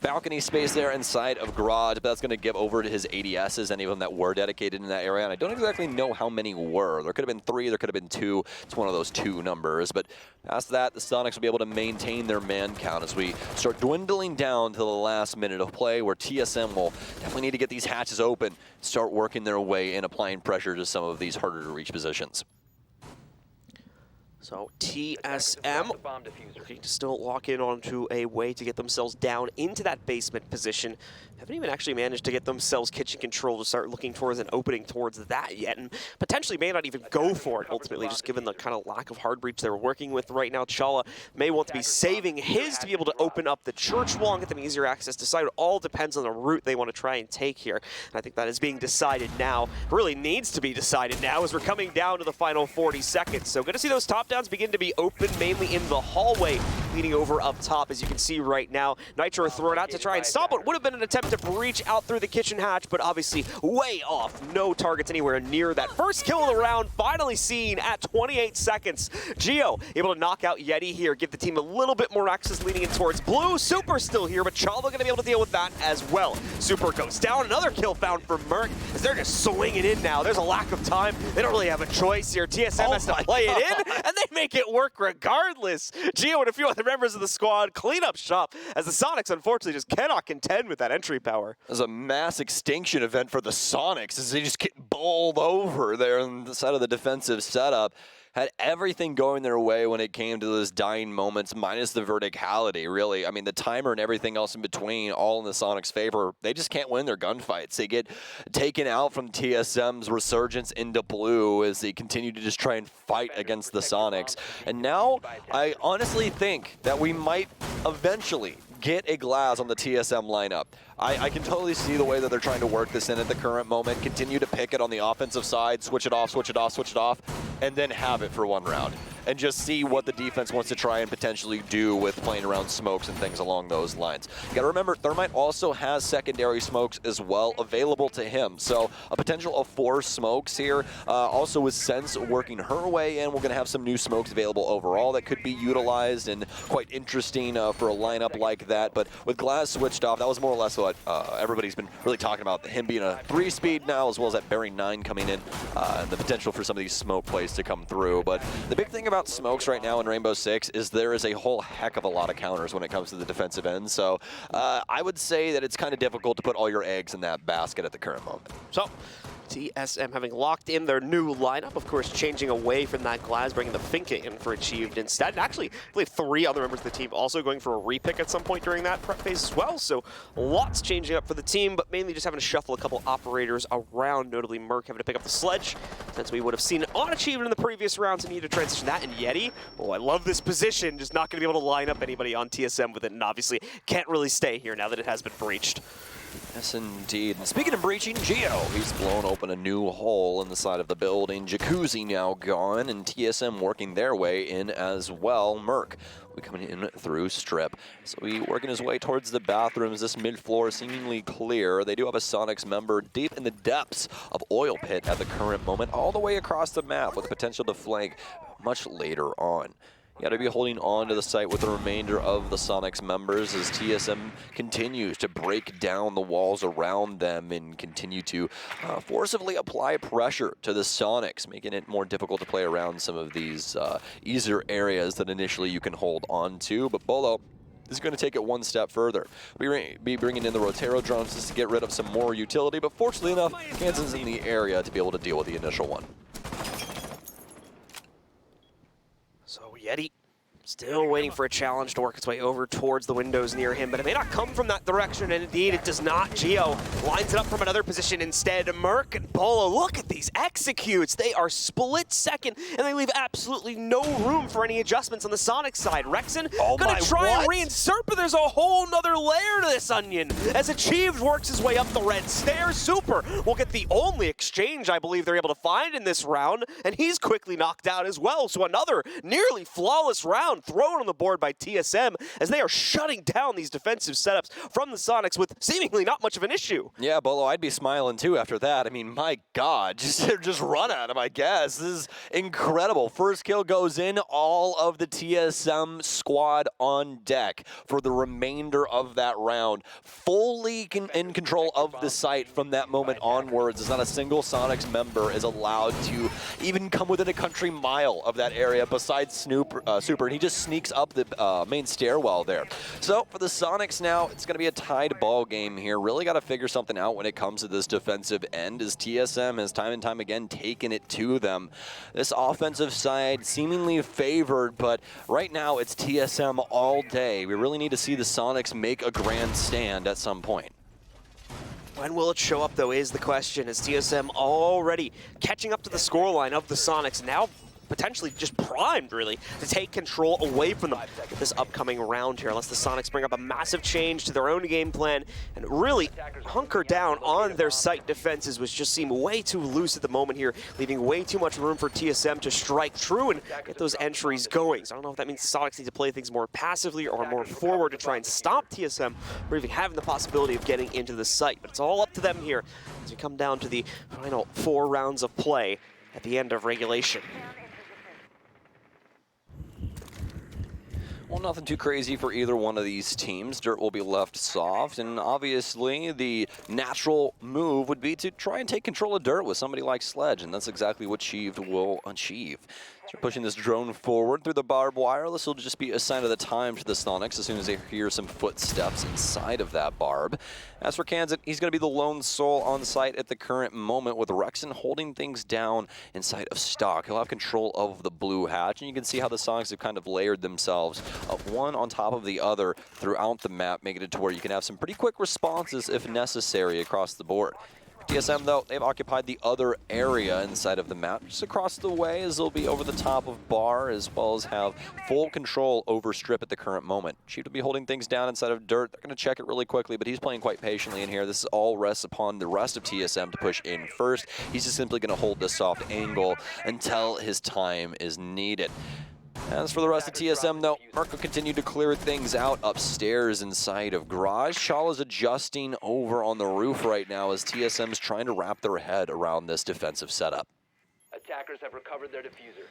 Speaker 5: balcony space there inside of Garage, but that's going to give over to his ADSs, any of them that were dedicated in that area, and I don't exactly know how many were. There could have been 3, there could have been 2. It's one of those 2 numbers. But past that, the Soniqs will be able to maintain their man count as we start dwindling down to the last minute of play, where TSM will definitely need to get these hatches open, start working their way in, applying pressure to some of these harder to reach positions.
Speaker 4: So TSM looking to still lock in onto a way to get themselves down into that basement position. Haven't even actually managed to get themselves kitchen control to start looking towards an opening towards that yet, and potentially may not even go for it ultimately, just given the kind of lack of hard breach they're working with right now. Chala may want to be saving his to be able to open up the church wall and get them easier access to site. It all depends on the route they want to try and take here. And I think that is being decided now. It really needs to be decided now as we're coming down to the final 40 seconds. So good to see those top downs begin to be open, mainly in the hallway leading over up top, as you can see right now. Nitro thrown out to try and stop what would have been an attempt to breach out through the kitchen hatch, but obviously way off. No targets anywhere near that. First kill of the round finally seen at 28 seconds. Geo able to knock out Yeti here, give the team a little bit more access leading in towards blue. Super still here, but Chalva going to be able to deal with that as well. Super goes down. Another kill found for Merc, as they're just swinging in now. There's a lack of time. They don't really have a choice here. TSM has to play it in, and they make it work regardless. Geo and a few other members of the squad clean up shop, as the Soniqs unfortunately just cannot contend with that entry power.
Speaker 5: There's a mass extinction event for the Soniqs as they just get bowled over there on the side of the defensive setup. Had everything going their way when it came to those dying moments, minus the verticality, really. I mean, the timer and everything else in between, all in the Soniqs' favor. They just can't win their gunfights. They get taken out from TSM's resurgence into blue as they continue to just try and fight against the Soniqs. And now, I honestly think that we might eventually get a glass on the TSM lineup. I can totally see the way that they're trying to work this in at the current moment, continue to pick it on the offensive side, switch it off, switch it off, switch it off, and then have it for one round. And just see what the defense wants to try and potentially do with playing around smokes and things along those lines. You gotta remember, Thermite also has secondary smokes as well available to him. So a potential of 4 smokes here. Also with Sense working her way in, we're gonna have some new smokes available overall that could be utilized and quite interesting for a lineup like that. But with Glass switched off, that was more or less what everybody's been really talking about. Him being a 3-speed now, as well as that Bearing 9 coming in, and the potential for some of these smoke plays to come through. But the big thing about smokes right now in Rainbow Six is there is a whole heck of a lot of counters when it comes to the defensive end. So I would say that it's kind of difficult to put all your eggs in that basket at the current moment.
Speaker 4: So TSM having locked in their new lineup, of course, changing away from that Glass, bringing the Finka in for Achieved instead. And actually, I believe 3 other members of the team also going for a repick at some point during that prep phase as well. So lots changing up for the team, but mainly just having to shuffle a couple operators around, notably Merc having to pick up the Sledge, since we would have seen it on Achieved in the previous rounds and need to transition that. And Yeti, oh, I love this position, just not going to be able to line up anybody on TSM with it, and obviously can't really stay here now that it has been breached.
Speaker 5: Yes, indeed. And speaking of breaching, Geo, he's blown open a new hole in the side of the building. Jacuzzi now gone, and TSM working their way in as well. Merc will be coming in through strip. So he working his way towards the bathrooms. This mid-floor seemingly clear. They do have a Soniqs member deep in the depths of Oil Pit at the current moment, all the way across the map with the potential to flank much later on. You got to be holding on to the site with the remainder of the Soniqs members as TSM continues to break down the walls around them and continue to forcibly apply pressure to the Soniqs, making it more difficult to play around some of these easier areas that initially you can hold on to. But Bolo is going to take it one step further. Be bringing in the Rotero drones just to get rid of some more utility, but fortunately enough, Hansen's in the area to be able to deal with the initial one.
Speaker 4: So Yeti still waiting for a challenge to work its way over towards the windows near him, but it may not come from that direction, and indeed it does not. Geo lines it up from another position instead. Merc and Bolo, look at these executes. They are split second, and they leave absolutely no room for any adjustments on the Sonic side. Rexen gonna try and reinsert, but there's a whole nother layer to this onion. As Achieved works his way up the red stairs, Super will get the only exchange I believe they're able to find in this round, and he's quickly knocked out as well. So another nearly flawless round thrown on the board by TSM as they are shutting down these defensive setups from the Soniqs with seemingly not much of an issue.
Speaker 5: Yeah, Bolo, I'd be smiling too after that. I mean, my God, just run at him, I guess. This is incredible. First kill goes in, all of the TSM squad on deck for the remainder of that round. Fully in control of the site from that moment onwards. As not a single Soniqs member is allowed to even come within a country mile of that area besides Super, and he just sneaks up the main stairwell there. So for the Soniqs now, it's going to be a tied ball game here. Really got to figure something out when it comes to this defensive end, as TSM has time and time again taken it to them. This offensive side seemingly favored, but right now it's TSM all day. We really need to see the Soniqs make a grand stand at some point.
Speaker 4: When will it show up, though, is the question, as TSM already catching up to the scoreline of the Soniqs, now potentially just primed, really, to take control away from them this upcoming round here, unless the Soniqs bring up a massive change to their own game plan and really hunker down on their site defenses, which just seem way too loose at the moment here, leaving way too much room for TSM to strike true and get those entries going. So I don't know if that means the Soniqs need to play things more passively or more forward to try and stop TSM or even having the possibility of getting into the site. But it's all up to them here as we come down to the final 4 rounds of play at the end of regulation.
Speaker 5: Well, nothing too crazy for either one of these teams. Dirt will be left soft, and obviously the natural move would be to try and take control of Dirt with somebody like Sledge, and that's exactly what Achieved will achieve. So pushing this drone forward through the barbed wire. This will just be a sign of the time to the Soniqs as soon as they hear some footsteps inside of that barb. As for Kansan, he's going to be the lone soul on site at the current moment, with Rexen holding things down inside of stock. He'll have control of the blue hatch, and you can see how the Soniqs have kind of layered themselves one on top of the other throughout the map, making it to where you can have some pretty quick responses if necessary across the board. TSM, though, they've occupied the other area inside of the map, just across the way, as they'll be over the top of bar, as well as have full control over strip at the current moment. Chief will be holding things down inside of Dirt. They're going to check it really quickly, but he's playing quite patiently in here. This all rests upon the rest of TSM to push in first. He's just simply going to hold this soft angle until his time is needed. As for the rest of TSM, though, Merc will continue to clear things out upstairs inside of Garage. Shaw is adjusting over on the roof right now as TSM is trying to wrap their head around this defensive setup.
Speaker 12: Attackers have recovered their diffuser.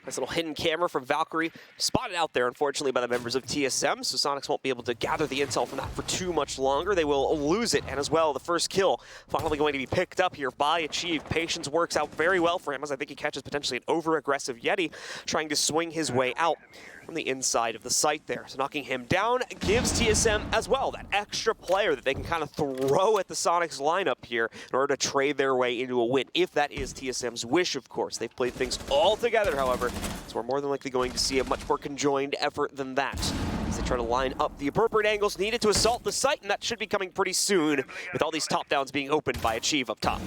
Speaker 4: Nice little hidden camera from Valkyrie, spotted out there, unfortunately, by the members of TSM, so Soniqs won't be able to gather the intel from that for too much longer. They will lose it, and as well, the first kill finally going to be picked up here by Achieve. Patience works out very well for him, as I think he catches potentially an over-aggressive Yeti trying to swing his way out from the inside of the site there. So knocking him down gives TSM as well that extra player that they can kind of throw at the Soniqs lineup here in order to trade their way into a win, if that is TSM's wish, of course. They've played things all together, however, so we're more than likely going to see a much more conjoined effort than that, as they try to line up the appropriate angles needed to assault the site, and that should be coming pretty soon, with all these top downs being opened by Achieve up top.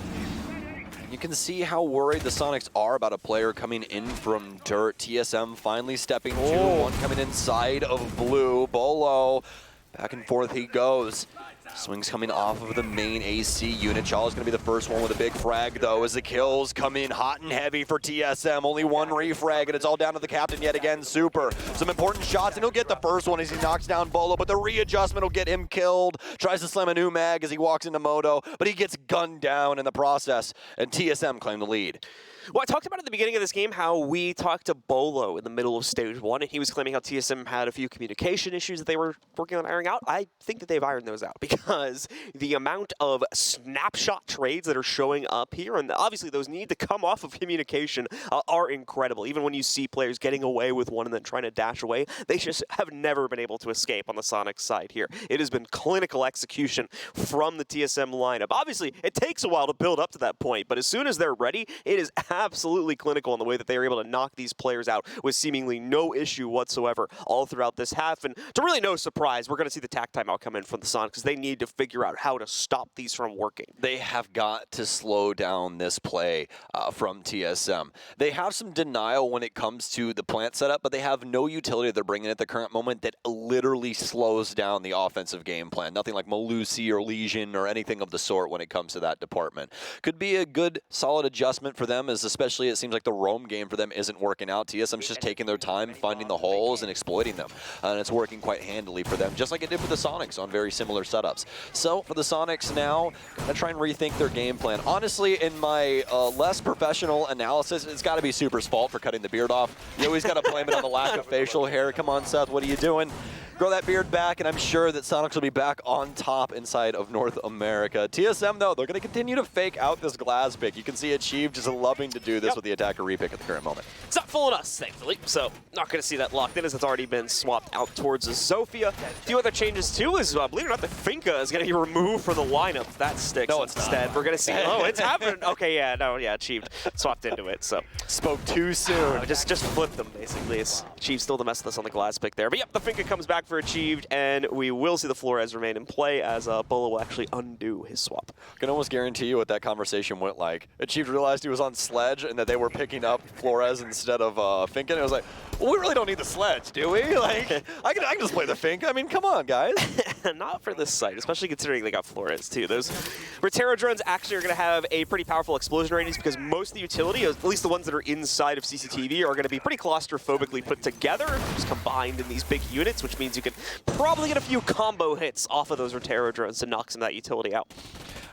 Speaker 5: You can see how worried the Soniqs are about a player coming in from Dirt. TSM finally stepping to one coming inside of Blue. Bolo, back and forth he goes. Swings coming off of the main AC unit. Chala's going to be the first one with a big frag, though, as the kills come in hot and heavy for TSM. Only one refrag, and it's all down to the captain yet again, Super. Some important shots, and he'll get the first one as he knocks down Bolo, but the readjustment will get him killed. Tries to slam a new mag as he walks into Moto, but he gets gunned down in the process, and TSM claim the lead.
Speaker 4: Well, I talked about at the beginning of this game how we talked to Bolo in the middle of stage 1, and he was claiming how TSM had a few communication issues that they were working on ironing out. I think that they've ironed those out because the amount of snapshot trades that are showing up here, and obviously those need to come off of communication, are incredible. Even when you see players getting away with one and then trying to dash away, they just have never been able to escape on the Sonics side here. It has been clinical execution from the TSM lineup. Obviously, it takes a while to build up to that point, but as soon as they're ready, it is absolutely clinical in the way that they are able to knock these players out with seemingly no issue whatsoever all throughout this half. And to really no surprise, we're going to see the tack timeout come in from the Sonics because they need to figure out how to stop these from working.
Speaker 5: They have got to slow down this play from TSM. They have some denial when it comes to the plant setup, but they have no utility they're bringing at the current moment that literally slows down the offensive game plan. Nothing like Malusi or Legion or anything of the sort when it comes to that department. Could be a good, solid adjustment for them, as especially it seems like the roam game for them isn't working out. TSM's just taking their time, finding the holes and exploiting them. And it's working quite handily for them, just like it did for the Sonics on very similar setups. So for the Sonics now, gonna try and rethink their game plan. Honestly, in my less professional analysis, it's gotta be Super's fault for cutting the beard off. You always gotta blame it on the lack of facial hair. Come on, Seth, what are you doing? Grow that beard back, and I'm sure that Sonics will be back on top inside of North America. TSM, though, they're going to continue to fake out this glass pick. You can see Achieve just loving to do this with the attacker repick at the current moment.
Speaker 4: It's not fooling us, thankfully, so not going to see that locked in as it's already been swapped out towards Zofia. A few other changes, too, is, believe it or not, the Finka is going to be removed from the lineup. That sticks
Speaker 5: no, it's
Speaker 4: instead.
Speaker 5: Not.
Speaker 4: We're going to see, oh, it's happening. Okay, yeah, no, yeah, Achieved swapped into it, so.
Speaker 5: Spoke too soon.
Speaker 4: Just flipped them, basically. Achieved still to mess with us on the glass pick there. But yep, the Finka comes back for Achieved, and we will see the Flores remain in play as Bolo will actually undo his swap.
Speaker 5: I can almost guarantee you what that conversation went like. Achieved realized he was on Sledge and that they were picking up Flores instead of Finken. It was like, well, we really don't need the Sledge, do we? Like, I can just play the Fink. I mean, come on, guys.
Speaker 4: Not for this site, especially considering they got Flores, too. Those Rotero drones actually are going to have a pretty powerful explosion radius because most of the utility, at least the ones that are inside of CCTV, are going to be pretty claustrophobically put together, just combined in these big units, which means you can probably get a few combo hits off of those Rotero drones to knock some of that utility out.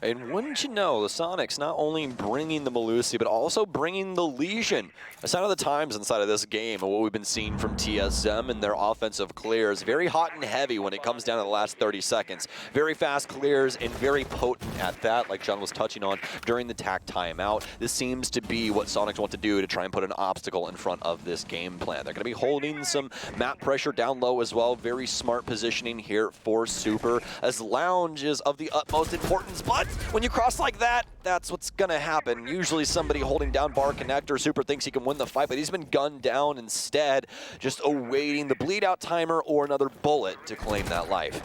Speaker 5: And wouldn't you know, the Sonics not only bringing the Malusi, but also bringing the Legion. A sign of the times inside of this game and what we've been seeing from TSM and their offensive clears. Very hot and heavy when it comes down to the last 30 seconds. Very fast clears and very potent at that, like John was touching on during the tack timeout. This seems to be what Sonics want to do to try and put an obstacle in front of this game plan. They're going to be holding some map pressure down low as well. Very smart positioning here for Super, as Lounge is of the utmost importance, but when you cross like that, that's what's going to happen. Usually somebody holding down bar connector. Super thinks he can win the fight, but he's been gunned down instead, just awaiting the bleed out timer or another bullet to claim that life.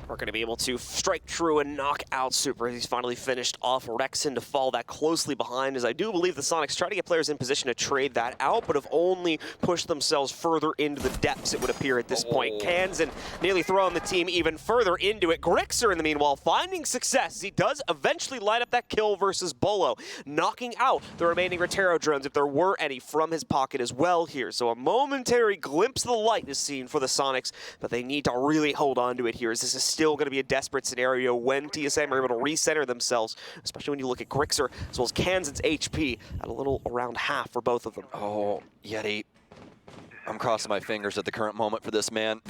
Speaker 4: We're going to be able to strike true and knock out Super. He's finally finished off Rexon to fall that closely behind, as I do believe the Sonics try to get players in position to trade that out, but have only pushed themselves further into the depths, it would appear at this point. Kansan nearly throwing the team even further into it. Grixer, in the meanwhile, finding success. He does eventually light up that kill versus Bolo, knocking out the remaining Rotero drones, if there were any, from his pocket as well here. So a momentary glimpse of the light is seen for the Sonics, but they need to really hold on to it here, as this is still going to be a desperate scenario when TSM are able to recenter themselves, especially when you look at Grixer as well as Kansan's HP at a little around half for both of them.
Speaker 5: Oh, Yeti. I'm crossing my fingers at the current moment for this man.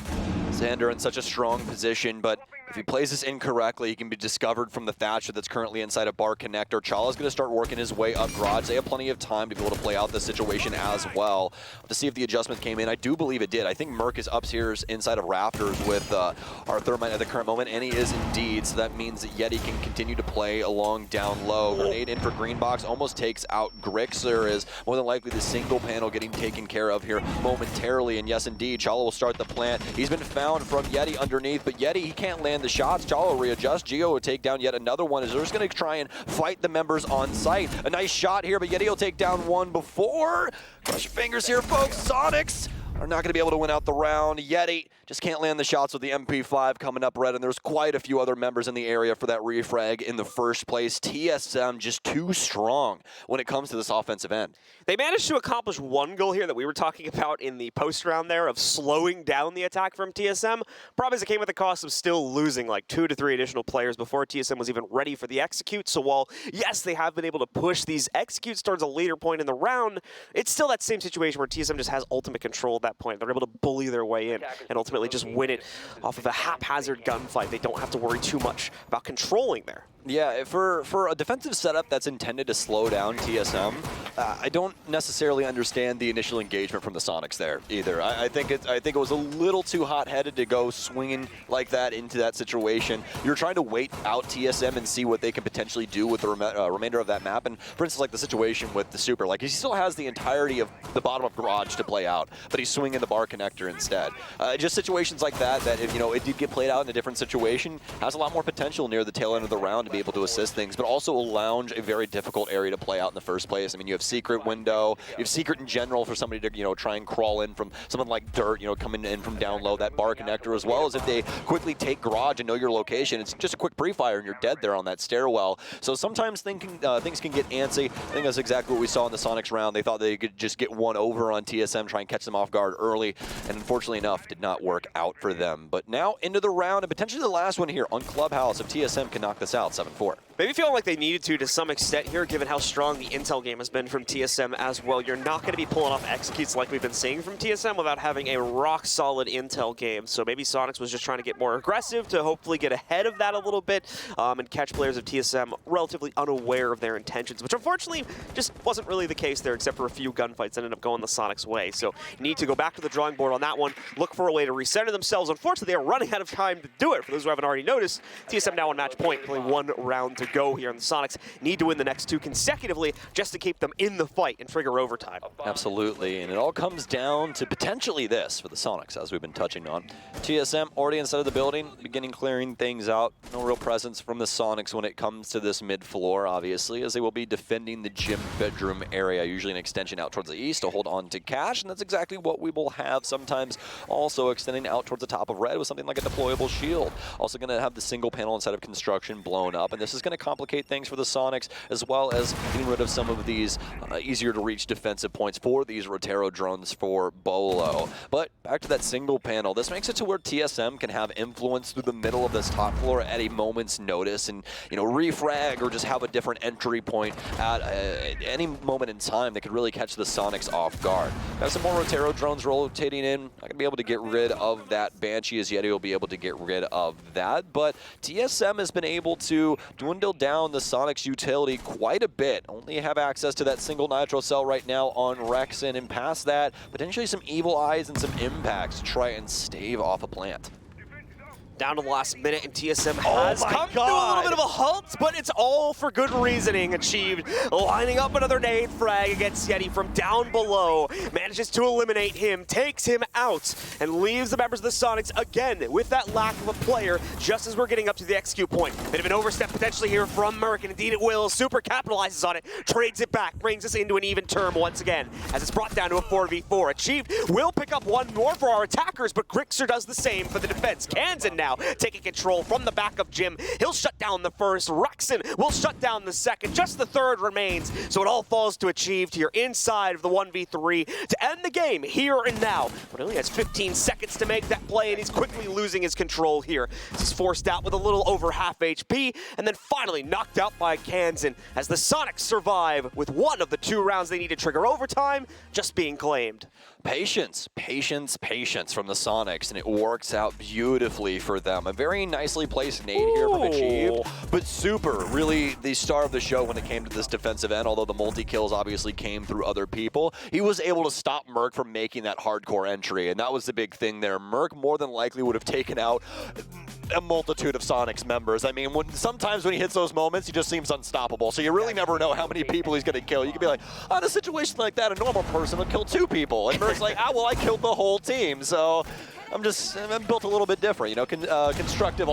Speaker 5: Xander in such a strong position, but if he plays this incorrectly, he can be discovered from the Thatcher that's currently inside a bar connector. Chala's going to start working his way up garage. They have plenty of time to be able to play out this situation as well. To see if the adjustment came in. I do believe it did. I think Merc is upstairs inside of Rafters with our Thermite at the current moment, and he is indeed. So that means that Yeti can continue to play along down low. Grenade in for Greenbox almost takes out Grixer, is more than likely the single panel getting taken care of here momentarily. And yes, indeed, Chala will start the plant. He's been found from Yeti underneath, but Yeti, he can't land the shots. Chala will readjust. Geo will take down yet another one, as they're just going to try and fight the members on site. A nice shot here, but Yeti will take down one before. Cross your fingers here, folks. Sonics are not going to be able to win out the round. Yeti just can't land the shots with the MP5 coming up red, and there's quite a few other members in the area for that refrag in the first place. TSM just too strong when it comes to this offensive end.
Speaker 4: They managed to accomplish one goal here that we were talking about in the post round there of slowing down the attack from TSM. Problem is it came at the cost of still losing like 2 to 3 additional players before TSM was even ready for the execute. So while, yes, they have been able to push these executes towards a later point in the round, it's still that same situation where TSM just has ultimate control at that point. They're able to bully their way in and ultimately just win it off of a haphazard gunfight. They don't have to worry too much about controlling there.
Speaker 5: Yeah, for a defensive setup that's intended to slow down TSM, I don't necessarily understand the initial engagement from the Soniqs there either. I think it was a little too hot-headed to go swinging like that into that situation. You're trying to wait out TSM and see what they can potentially do with the remainder of that map. And for instance, like the situation with the Super, like he still has the entirety of the bottom of Garage to play out, but he's swinging the bar connector instead. Just situations like that if it did get played out in a different situation, has a lot more potential near the tail end of the round to be able to assist things, but also lounge a very difficult area to play out in the first place. I mean, you have secret window, you have secret in general for somebody to try and crawl in from something like dirt, coming in from down low, that bar connector, as well as if they quickly take Garage and know your location, it's just a quick pre-fire and you're dead there on that stairwell. So sometimes things can get antsy. I think that's exactly what we saw in the Soniqs round. They thought they could just get one over on TSM, try and catch them off guard early, and unfortunately enough, did not work out for them. But now into the round, and potentially the last one here on Clubhouse, if TSM can knock this out 7-4.
Speaker 4: Maybe feeling like they needed to some extent here, given how strong the intel game has been from TSM as well. You're not going to be pulling off executes like we've been seeing from TSM without having a rock-solid intel game. So maybe Soniqs was just trying to get more aggressive to hopefully get ahead of that a little bit and catch players of TSM relatively unaware of their intentions, which unfortunately just wasn't really the case there, except for a few gunfights that ended up going the Soniqs' way. So need to go back to the drawing board on that one, look for a way to recenter themselves. Unfortunately, they are running out of time to do it. For those who haven't already noticed, TSM now on match point, only one round to go here, and the Soniqs need to win the next 2 consecutively just to keep them in the fight and trigger overtime.
Speaker 5: Absolutely, and it all comes down to potentially this for the Soniqs, as we've been touching on. TSM already inside of the building, beginning clearing things out. No real presence from the Soniqs when it comes to this mid-floor, obviously, as they will be defending the gym bedroom area, usually an extension out towards the east to hold on to cash, and that's exactly what we will have, sometimes also extending out towards the top of red with something like a deployable shield. Also going to have the single panel inside of construction blown up, and this is going to complicate things for the Soniqs, as well as getting rid of some of these easier to reach defensive points for these Rotero drones for Bolo. But back to that single panel, this makes it to where TSM can have influence through the middle of this top floor at a moment's notice and, refrag or just have a different entry point at any moment in time that could really catch the Soniqs off guard. Got some more Rotero drones rotating in. Not going to be able to get rid of that Banshee as Yeti will be able to get rid of that, but TSM has been able to dwindle down the Soniqs utility quite a bit. Only have access to that single nitro cell right now on Rexon, and past that, potentially some evil eyes and some impacts to try and stave off a plant.
Speaker 4: Down to the last minute, and TSM has come to a little bit of a halt, but it's all for good reasoning achieved. Lining up another nade frag against Yeti from down below. Manages to eliminate him, takes him out, and leaves the members of the Soniqs again with that lack of a player just as we're getting up to the execute point. Bit of an overstep potentially here from Merc, and indeed it will. Super capitalizes on it, trades it back, brings us into an even term once again as it's brought down to a 4v4. Achieved will pick up one more for our attackers, but Grixer does the same for the defense. Kansan now taking control from the back of Jim. He'll shut down the first. Rexon will shut down the second. Just the third remains. So it all falls to Achieved here inside of the 1v3 to end the game here and now. But he only has 15 seconds to make that play, and he's quickly losing his control here. He's forced out with a little over half HP, and then finally knocked out by Kansan as the Soniqs survive with one of the 2 rounds they need to trigger overtime just being claimed.
Speaker 5: Patience, patience, patience from the Soniqs, and it works out beautifully for them. A very nicely placed nade here from Achieved, but Super, really the star of the show when it came to this defensive end, although the multi-kills obviously came through other people. He was able to stop Merc from making that hardcore entry, and that was the big thing there. Merc more than likely would have taken out a multitude of Soniqs members. I mean, sometimes when he hits those moments, he just seems unstoppable, so you really never know how many people he's going to kill. You could be like, in a situation like that, a normal person would kill 2 people, and Merc's like, well, I killed the whole team, so I'm built a little bit different, you know, constructed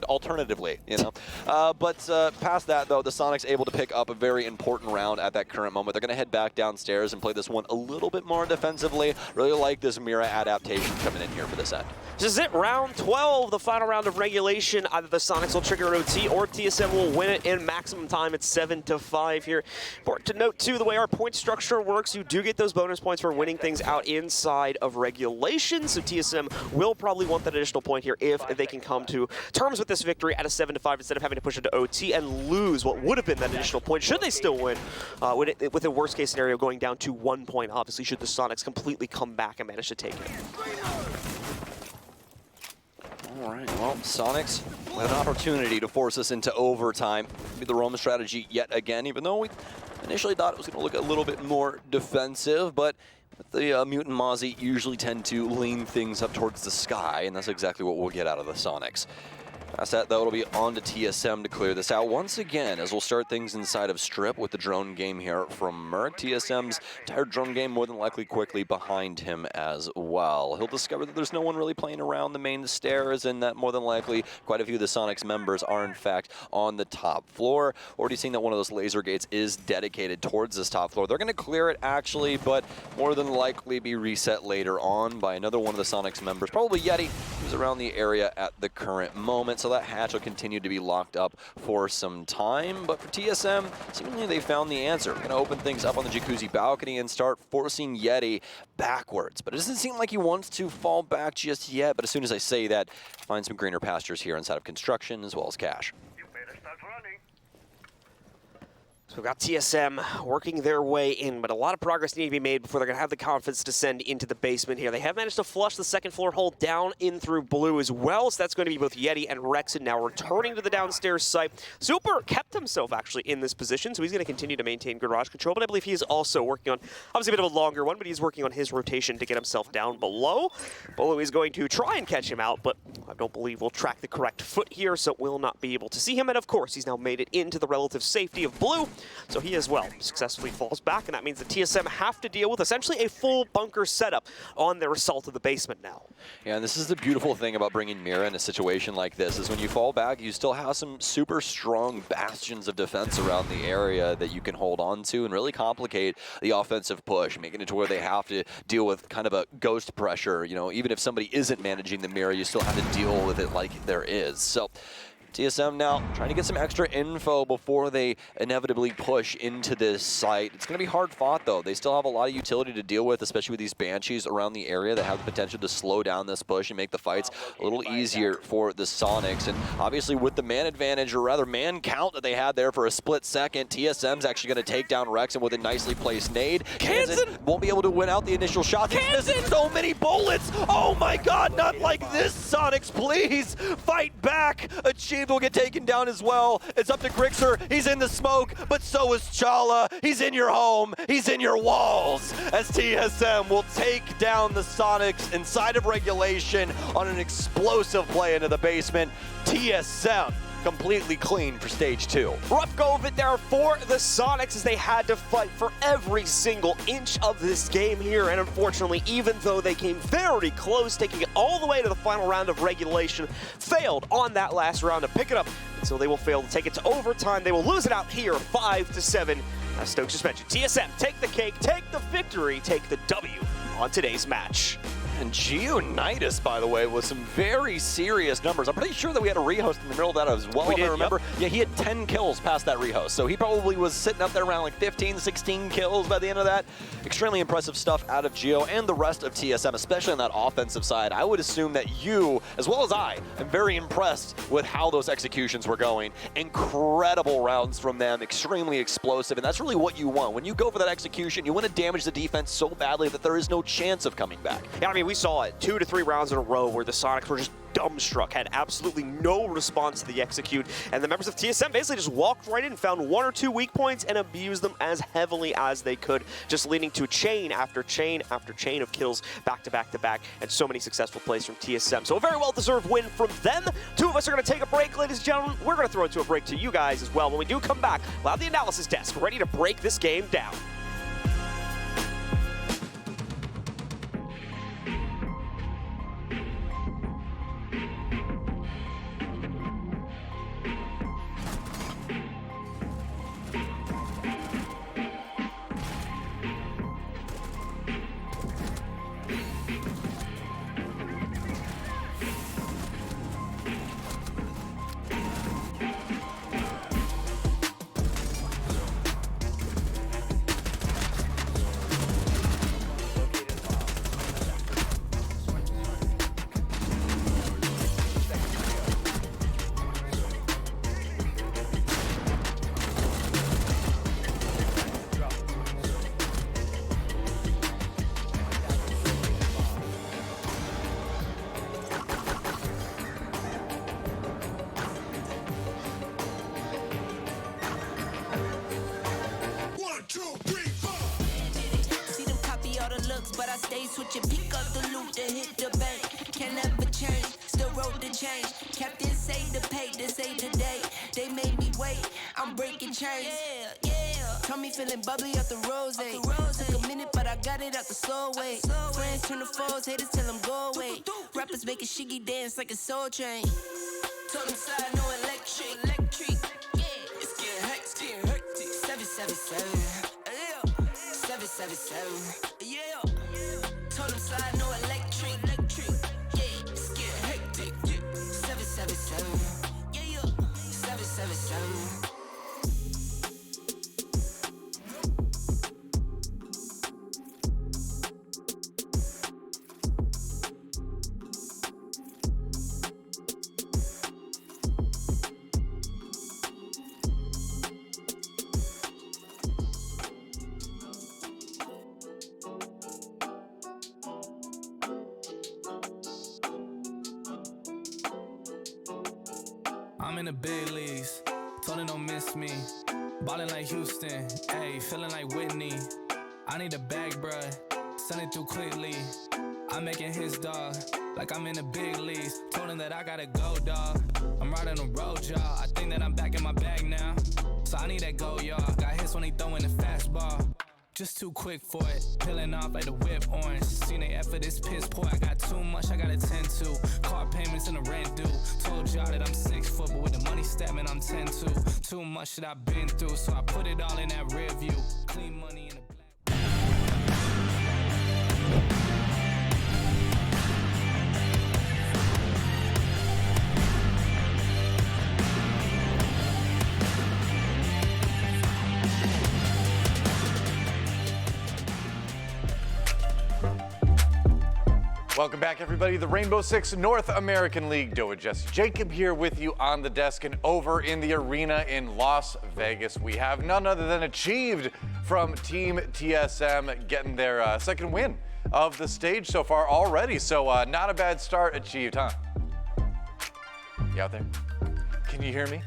Speaker 5: alternatively, you know. But past that, though, the Sonics able to pick up a very important round at that current moment. They're going to head back downstairs and play this one a little bit more defensively. Really like this Mira adaptation coming in here for this end.
Speaker 4: This is it, round 12, the final round of regulation. Either the Sonics will trigger an OT or TSM will win it in maximum time. It's 7-5 here. Important to note, too, the way our point structure works, you do get those bonus points for winning things out inside of regulation. So TSM will probably want that additional point here if they can come to terms with this victory at a 7-5 instead of having to push into OT and lose what would have been that additional point should they still win, with a worst-case scenario going down to 1 point, obviously, should the Sonics completely come back and manage to take it.
Speaker 5: All right, well, Sonics with an opportunity to force us into overtime. Maybe the Roman strategy yet again, even though we initially thought it was going to look a little bit more defensive, but the Mutant Mozzie usually tend to lean things up towards the sky, and that's exactly what we'll get out of the Sonics. Past that, though, it'll be on to TSM to clear this out once again, as we'll start things inside of Strip with the drone game here from Merc. TSM's entire drone game more than likely quickly behind him as well. He'll discover that there's no one really playing around the main stairs, and that more than likely quite a few of the Sonics members are in fact on the top floor. Already seeing that one of those laser gates is dedicated towards this top floor. They're going to clear it actually, but more than likely be reset later on by another one of the Sonics members, probably Yeti, who's around the area at the current moment. So that hatch will continue to be locked up for some time. But for TSM, seemingly they found the answer. We're going to open things up on the Jacuzzi balcony and start forcing Yeti backwards. But it doesn't seem like he wants to fall back just yet. But as soon as I say that, find some greener pastures here inside of construction as well as cash.
Speaker 4: So we've got TSM working their way in, but a lot of progress needs to be made before they're going to have the confidence to send into the basement here. They have managed to flush the second floor hole down in through blue as well, so that's going to be both Yeti and Rexon now returning to the downstairs site. Super kept himself actually in this position, so he's going to continue to maintain garage control, but I believe he is also working on, obviously a bit of a longer one, but he's working on his rotation to get himself down below. Bolo is going to try and catch him out, but I don't believe we'll track the correct foot here, so we'll not be able to see him, and of course he's now made it into the relative safety of blue. So he as well successfully falls back, and that means the TSM have to deal with essentially a full bunker setup on their assault of the basement now.
Speaker 5: Yeah, and this is the beautiful thing about bringing Mira in a situation like this, is when you fall back, you still have some super strong bastions of defense around the area that you can hold on to and really complicate the offensive push, making it to where they have to deal with kind of a ghost pressure. You know, even if somebody isn't managing the Mira, you still have to deal with it like there is. So TSM now trying to get some extra info before they inevitably push into this site. It's going to be hard fought, though. They still have a lot of utility to deal with, especially with these Banshees around the area that have the potential to slow down this push and make the fights a little easier for the Sonics. And obviously with the man advantage, or rather man count that they had there for a split second, TSM's actually going to take down Rexon with a nicely placed nade. Kansan won't be able to win out the initial shot. He's missing so many bullets. Oh my God, not like this, Sonics, please. Fight back. Achieved will get taken down as well. It's up to Grixer. He's in the smoke, but so is Chala. He's in your home. He's in your walls. As TSM will take down the Sonics inside of regulation on an explosive play into the basement. TSM completely clean for stage 2.
Speaker 4: Rough go of it there for the Sonics as they had to fight for every single inch of this game here, and unfortunately, even though they came very close, taking it all the way to the final round of regulation, failed on that last round to pick it up, and so they will fail to take it to overtime. They will lose it out here 5-7. As Stokes just mentioned, TSM take the cake, take the victory, take the W on today's match.
Speaker 5: And Geonidas, by the way, with some very serious numbers. I'm pretty sure that we had a rehost in the middle of that as well, if I remember. Yep. Yeah, he had 10 kills past that rehost, so he probably was sitting up there around like 15, 16 kills by the end of that. Extremely impressive stuff out of Geo and the rest of TSM, especially on that offensive side. I would assume that you, as well as I, am very impressed with how those executions were going. Incredible rounds from them, extremely explosive, and that's really what you want. When you go for that execution, you want to damage the defense so badly that there is no chance of coming back.
Speaker 4: Yeah, I mean, we saw it 2 to 3 rounds in a row where the Sonics were just dumbstruck, had absolutely no response to the execute, and the members of TSM basically just walked right in, found 1 or 2 weak points, and abused them as heavily as they could, just leading to chain after chain after chain of kills back to back to back, and so many successful plays from TSM. So a very well-deserved win from them. 2 of us are going to take a break, ladies and gentlemen. We're going to throw into a break to you guys as well. When we do come back, we'll have the analysis desk ready to break this game down.
Speaker 6: switch it, pick up the loot, then hit the bank. Can never change, still wrote the change. Captain say the pay, this ain't today. They made me wait, I'm breaking chains. Yeah. Tell me feeling bubbly up the rose. Took a minute, but I got it out the slow way. Friends turn to foes, haters tell them go away. Rappers make a shiggy dance like a soul train. Told them side, no electric. Yeah, it's getting hectic. 777. Yeah. 777. Yeah. Told them slide, no electric. Yeah, it's getting hectic. 777. Yeah. 777.
Speaker 13: I'm in the big leagues, told them don't miss me. Ballin' like Houston, ayy, feeling like Whitney. I need a bag, bruh, send it through quickly. I'm making his dog, like I'm in the big leagues. Told him that I gotta go, dog. I'm riding the road, y'all. I think that I'm back in my bag now. So I need that go, y'all. Got hits when he throwing the fastball. Just too quick for it, peeling off like the whip orange. Seen they effort, this piss poor. I got too much, I gotta tend to. Car payments and the rent due. Told y'all that I'm 6 foot, but with the money stabbing, I'm 10 to. Too much that I've been through, so I put it all in that rear view. Clean money in the black.
Speaker 1: Welcome back, everybody. The Rainbow Six North American League. Doa Jesse Jacob here with you on the desk, and over in the arena in Las Vegas, we have none other than Achieved from Team TSM getting their second win of the stage so far already. So not a bad start, Achieved, huh? You out there? Can you hear me?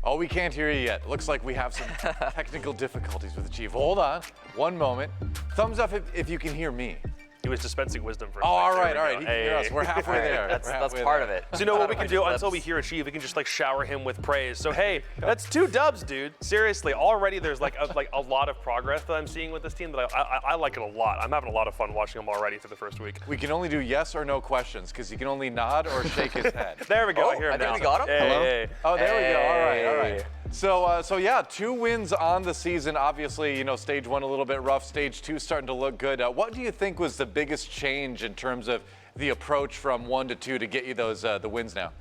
Speaker 1: Oh, we can't hear you yet. Looks like we have some technical difficulties with Achieve. Hold on, one moment. Thumbs up if you can hear me.
Speaker 3: He was dispensing wisdom for us.
Speaker 1: Oh, all right. He can hear us. We're halfway there.
Speaker 2: That's part of it.
Speaker 3: So you know what we can do until we hear Achieve? We can just like shower him with praise. So hey, that's 2 dubs, dude. Seriously, already there's like a lot of progress that I'm seeing with this team. That I like it a lot. I'm having a lot of fun watching them already for the first week.
Speaker 1: We can only do yes or no questions because you can only nod or shake his head.
Speaker 3: There we go.
Speaker 2: Oh,
Speaker 3: I hear him
Speaker 2: I think
Speaker 3: now.
Speaker 2: we got him.
Speaker 1: Hello?
Speaker 3: Hey.
Speaker 1: Oh, there we go. All right. So yeah, 2 wins on the season. Obviously, stage 1 a little bit rough. Stage 2 starting to look good. What do you think was the biggest change in terms of the approach from 1 to 2 to get you those the wins now?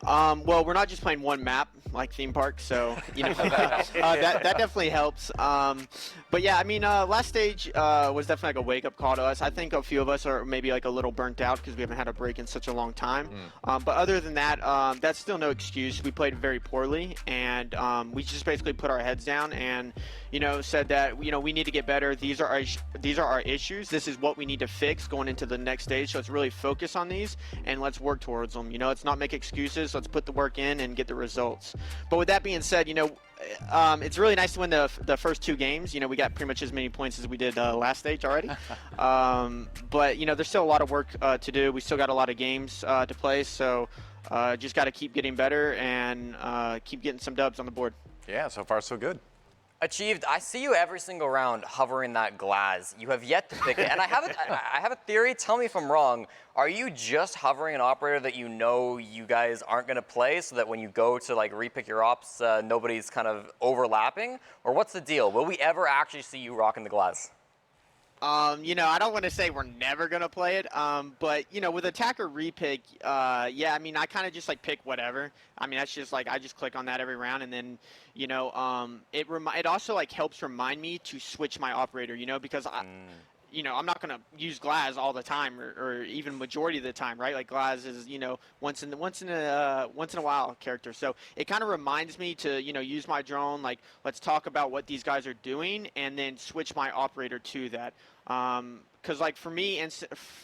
Speaker 14: Well, we're not just playing one map like theme park, so that definitely helps. But yeah, I mean, last stage was definitely like a wake-up call to us. I think a few of us are maybe like a little burnt out because we haven't had a break in such a long time. But other than that, that's still no excuse. We played very poorly, and we just basically put our heads down and said that we need to get better. These are our issues. This is what we need to fix going into the next stage. So let's really focus on these and let's work towards them. Let's not make excuses. Let's put the work in and get the results. But with that being said, it's really nice to win the first 2 games. We got pretty much as many points as we did last stage already. But there's still a lot of work to do. We still got a lot of games to play. So just got to keep getting better and keep getting some dubs on the board.
Speaker 1: Yeah, so far so good.
Speaker 2: Achieved, I see you every single round hovering that glass. You have yet to pick it. And I have a theory. Tell me if I'm wrong. Are you just hovering an operator that you guys aren't going to play so that when you go to like repick your ops, nobody's kind of overlapping? Or what's the deal? Will we ever actually see you rocking the glass?
Speaker 14: I don't want to say we're never going to play it, but, with attacker repick, yeah, I mean, I kind of just, like, pick whatever. I mean, that's just, like, I just click on that every round, and then, it also, like, helps remind me to switch my operator, because I'm not going to use Glaz all the time or even majority of the time, right? Like Glaz is, once in a while character. So it kind of reminds me to, use my drone. Like, let's talk about what these guys are doing and then switch my operator to that. Cause like for me and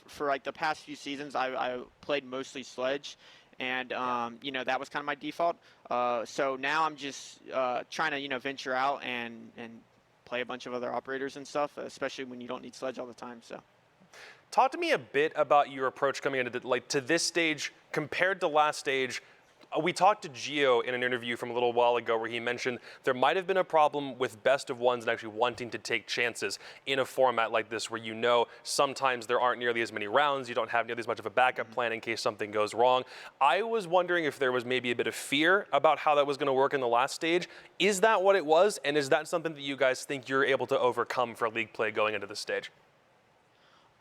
Speaker 14: for like the past few seasons, I played mostly Sledge. And, that was kind of my default. So now I'm just trying to, venture out and play a bunch of other operators and stuff, especially when you don't need Sledge all the time. So.
Speaker 3: Talk to me a bit about your approach coming into to this stage compared to last stage. We talked to Gio in an interview from a little while ago where he mentioned there might have been a problem with best of ones and actually wanting to take chances in a format like this where sometimes there aren't nearly as many rounds, you don't have nearly as much of a backup plan in case something goes wrong. I was wondering if there was maybe a bit of fear about how that was going to work in the last stage. Is that what it was? And is that something that you guys think you're able to overcome for League play going into this stage?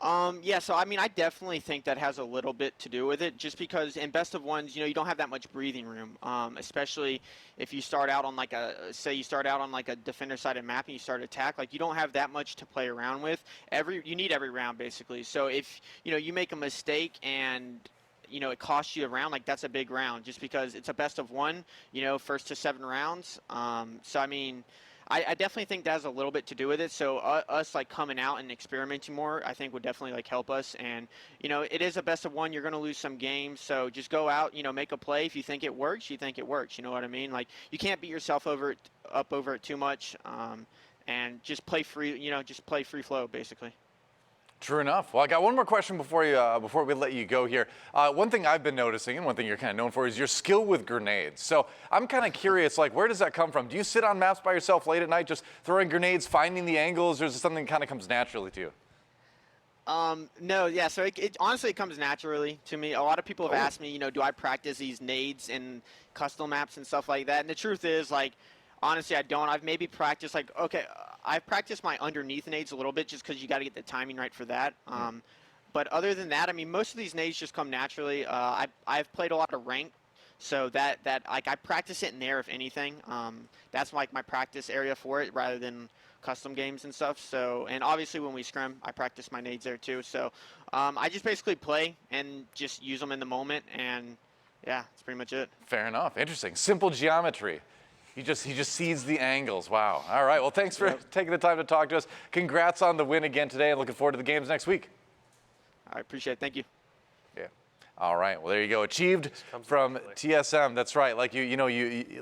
Speaker 14: Yeah, so I mean, I definitely think that has a little bit to do with it, just because in best of ones, you don't have that much breathing room, especially if you start out on like a defender-sided map and you start attack, like you don't have that much to play around with. You need every round basically. So if you make a mistake and it costs you a round, like that's a big round, just because it's a best of one, first to 7 rounds. So I mean, I definitely think that has a little bit to do with it. So us like coming out and experimenting more, I think would definitely like help us. And it is a best of one. You're going to lose some games, so just go out, make a play. If you think it works, you think it works. You know what I mean? Like you can't beat yourself up over it too much, and just play free. Just play free flow basically.
Speaker 1: True enough. Well, I got one more question before we let you go here. One thing I've been noticing, and one thing you're kind of known for, is your skill with grenades. So I'm kind of curious, like, where does that come from? Do you sit on maps by yourself late at night, just throwing grenades, finding the angles, or is it something that kind of comes naturally to you?
Speaker 14: No, yeah. So it honestly comes naturally to me. A lot of people have asked me, do I practice these nades in custom maps and stuff like that? And the truth is, like, honestly, I don't. I've maybe practiced I've practiced my underneath nades a little bit just because you got to get the timing right for that. But other than that, I mean, most of these nades just come naturally. I've played a lot of ranked, so that like I practice it in there if anything. That's like my practice area for it rather than custom games and stuff. So, and obviously when we scrim, I practice my nades there too. So I just basically play and just use them in the moment, and yeah, that's pretty much it.
Speaker 1: Fair enough. Interesting. Simple geometry. He just sees the angles. Wow. All right. Well, thanks for taking the time to talk to us. Congrats on the win again today, and looking forward to the games next week.
Speaker 14: I appreciate it. Thank you.
Speaker 1: Yeah. All right. Well, there you go. Achieved from TSM. That's right. Like you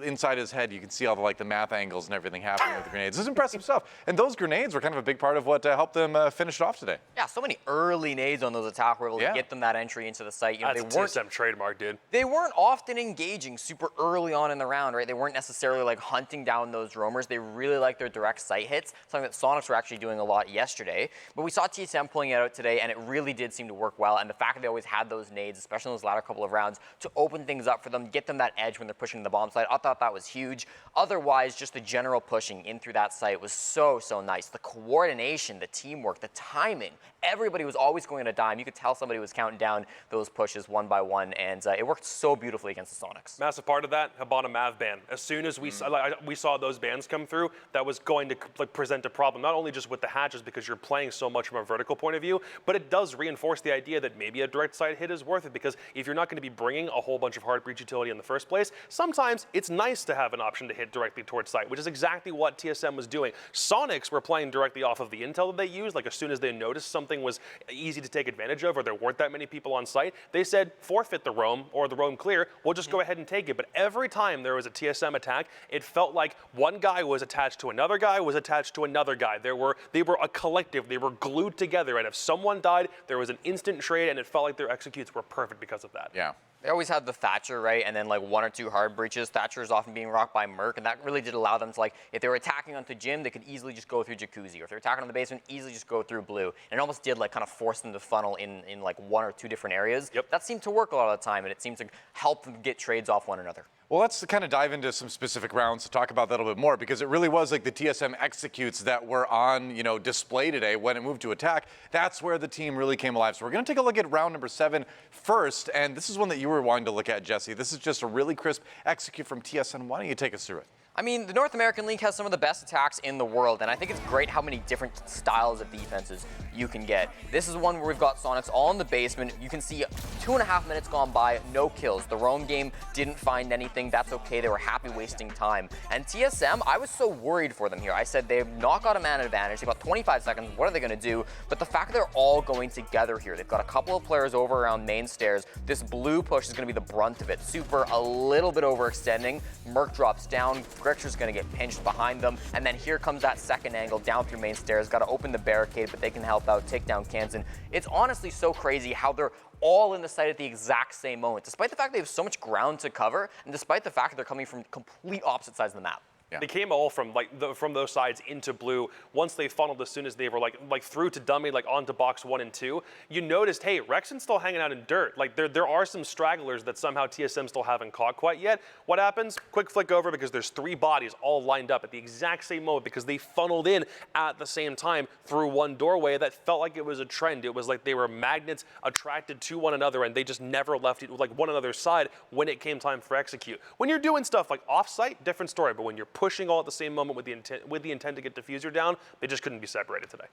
Speaker 1: inside his head, you can see all the math angles and everything happening with the grenades. This is impressive stuff. And those grenades were kind of a big part of what helped them finish it off today.
Speaker 2: Yeah. So many early nades on those attacks were able to get them that entry into the site.
Speaker 3: That's a TSM trademark, dude.
Speaker 2: They weren't often engaging super early on in the round, right? They weren't necessarily like hunting down those roamers. They really liked their direct site hits, something that Soniqs were actually doing a lot yesterday. But we saw TSM pulling it out today, and it really did seem to work well. And the fact that they always had those nades, especially in those latter couple of rounds, to open things up for them, get them that edge when they're pushing the bomb site, I thought that was huge. Otherwise, just the general pushing in through that site was so nice. The coordination, the teamwork, the timing, everybody was always going at a dime. You could tell somebody was counting down those pushes one by one, and it worked so beautifully against the Soniqs.
Speaker 3: Massive part of that, Habana Mav ban. As soon as we saw those bans come through, that was going to present a problem, not only just with the hatches because you're playing so much from a vertical point of view, but it does reinforce the idea that maybe a direct side hit is worth it, because if you're not going to be bringing a whole bunch of hard breach utility in the first place, sometimes it's nice to have an option to hit directly towards site, which is exactly what TSM was doing. Soniqs were playing directly off of the intel that they used. Like as soon as they noticed something was easy to take advantage of or there weren't that many people on site, they said forfeit the roam or the roam clear, we'll just go ahead and take it. But every time there was a TSM attack, it felt like one guy was attached to another guy, was attached to another guy. They were a collective, they were glued together, and if someone died, there was an instant trade, and it felt like their executes were perfect because of that.
Speaker 1: Yeah.
Speaker 2: They always had the Thatcher, right? And then like 1 or 2 hard breaches. Thatcher is often being rocked by Merc, and that really did allow them to, like, if they were attacking onto Gym, they could easily just go through Jacuzzi. Or if they're attacking on the basement, easily just go through Blue. And it almost did like kind of force them to funnel in like 1 or 2 different areas.
Speaker 3: Yep.
Speaker 2: That seemed to work a lot of the time, and it seemed to help them get trades off one another.
Speaker 1: Well, let's kind of dive into some specific rounds to talk about that a little bit more, because it really was like the TSM executes that were on, display today when it moved to attack. That's where the team really came alive. So we're going to take a look at round number 7 first, and this is one that you were wanting to look at, Jesse. This is just a really crisp execute from TSM. Why don't you take us through it?
Speaker 2: I mean, the North American League has some of the best attacks in the world, and I think it's great how many different styles of defenses you can get. This is one where we've got Soniqs all in the basement. You can see 2.5 minutes gone by, no kills. The roam game didn't find anything. That's okay. They were happy wasting time. And TSM, I was so worried for them here. I said they've not got a man advantage. They've got 25 seconds. What are they going to do? But the fact that they're all going together here, they've got a couple of players over around main stairs. This blue push is going to be the brunt of it. Super a little bit overextending. Merc drops down, Grixer's going to get pinched behind them, and then here comes that second angle down through main stairs. Got to open the barricade, but they can help out, take down Kansan. It's honestly so crazy how they're all in the site at the exact same moment, despite the fact they have so much ground to cover, and despite the fact that they're coming from complete opposite sides of the map.
Speaker 3: Yeah. They came all from from those sides into blue. Once they funneled, as soon as they were like through to dummy, like onto box 1 and 2, you noticed, hey, Rexon's still hanging out in dirt. Like there are some stragglers that somehow TSM still haven't caught quite yet. What happens? Quick flick over because there's 3 bodies all lined up at the exact same moment because they funneled in at the same time through one doorway that felt like it was a trend. It was like they were magnets attracted to one another and they just never left like one another's side when it came time for execute. When you're doing stuff like off-site, different story, but when you're pushing all at the same moment with the intent to get diffuser down, they just couldn't be separated today.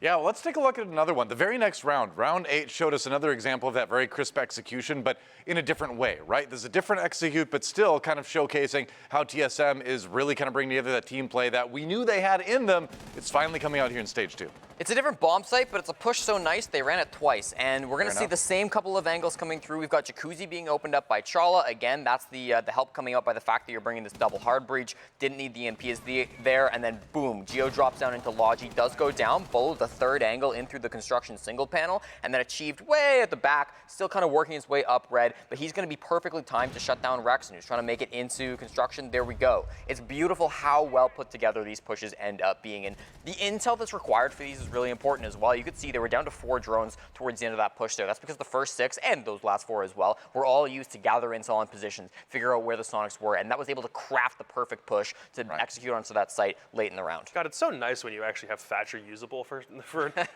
Speaker 1: Yeah, well, let's take a look at another one. The very next round, round 8, showed us another example of that very crisp execution, but in a different way, right? There's a different execute, but still kind of showcasing how TSM is really kind of bringing together that team play that we knew they had in them. It's finally coming out here in stage 2.
Speaker 2: It's a different bomb site, but it's a push so nice, they ran it twice. And we're going to see the same couple of angles coming through. We've got Jacuzzi being opened up by Charla. Again, that's the help coming out by the fact that you're bringing this double hard breach. Didn't need the MP there, and then boom, Geo drops down into Logi, does go down, Bolo the third angle in through the construction single panel, and then achieved way at the back, still kind of working his way up red, but he's going to be perfectly timed to shut down Rex, and who's trying to make it into construction. There we go. It's beautiful how well put together these pushes end up being, and the intel that's required for these is really important as well. You could see they were down to 4 drones towards the end of that push there. That's because the first 6, and those last 4 as well, were all used to gather intel on positions, figure out where the Soniqs were, and that was able to craft the perfect push to execute onto that site late in the round.
Speaker 3: God, it's so nice when you actually have Thatcher usable for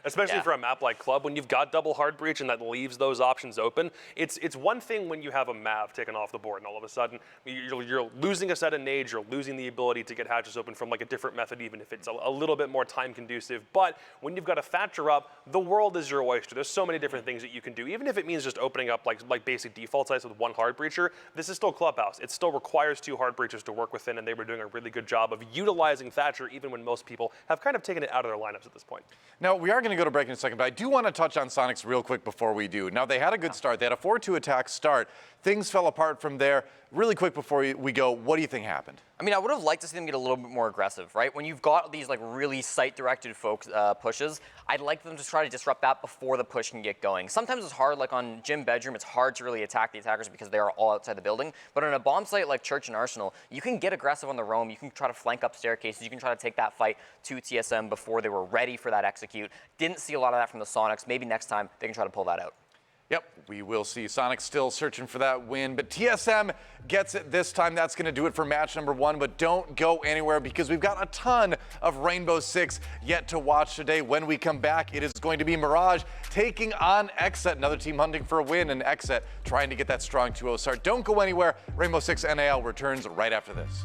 Speaker 3: especially for a map like Club, when you've got double hard breach and that leaves those options open. It's one thing when you have a Mav taken off the board and all of a sudden you're losing a set of nades, you're losing the ability to get hatches open from like a different method, even if it's a little bit more time conducive. But when you've got a Thatcher up, the world is your oyster. There's so many different things that you can do, even if it means just opening up like basic default sites with 1 hard breacher. This is still Clubhouse. It still requires 2 hard breachers to work within, and they were doing a really good job of utilizing Thatcher, even when most people have kind of taken it out of their lineups at this point.
Speaker 1: Now, we are going to go to break in a second, but I do want to touch on Soniqs real quick before we do. Now, they had a good start. They had a 4-2 attack start. Things fell apart from there. Really quick before we go, what do you think happened?
Speaker 2: I mean, I would have liked to see them get a little bit more aggressive, right? When you've got these like really site-directed pushes, I'd like them to try to disrupt that before the push can get going. Sometimes it's hard, like on Gym Bedroom, it's hard to really attack the attackers because they are all outside the building. But on a bomb site like Church and Arsenal, you can get aggressive on the roam. You can try to flank up staircases. You can try to take that fight to TSM before they were ready for that execute. Didn't see a lot of that from the Soniqs. Maybe next time they can try to pull that out.
Speaker 1: Yep, we will see. Soniqs still searching for that win, but TSM gets it this time. That's going to do it for match number 1, but don't go anywhere because we've got a ton of Rainbow Six yet to watch today. When we come back, it is going to be Mirage taking on Exet, another team hunting for a win, and Exet trying to get that strong 2-0 start. Don't go anywhere. Rainbow Six NAL returns right after this.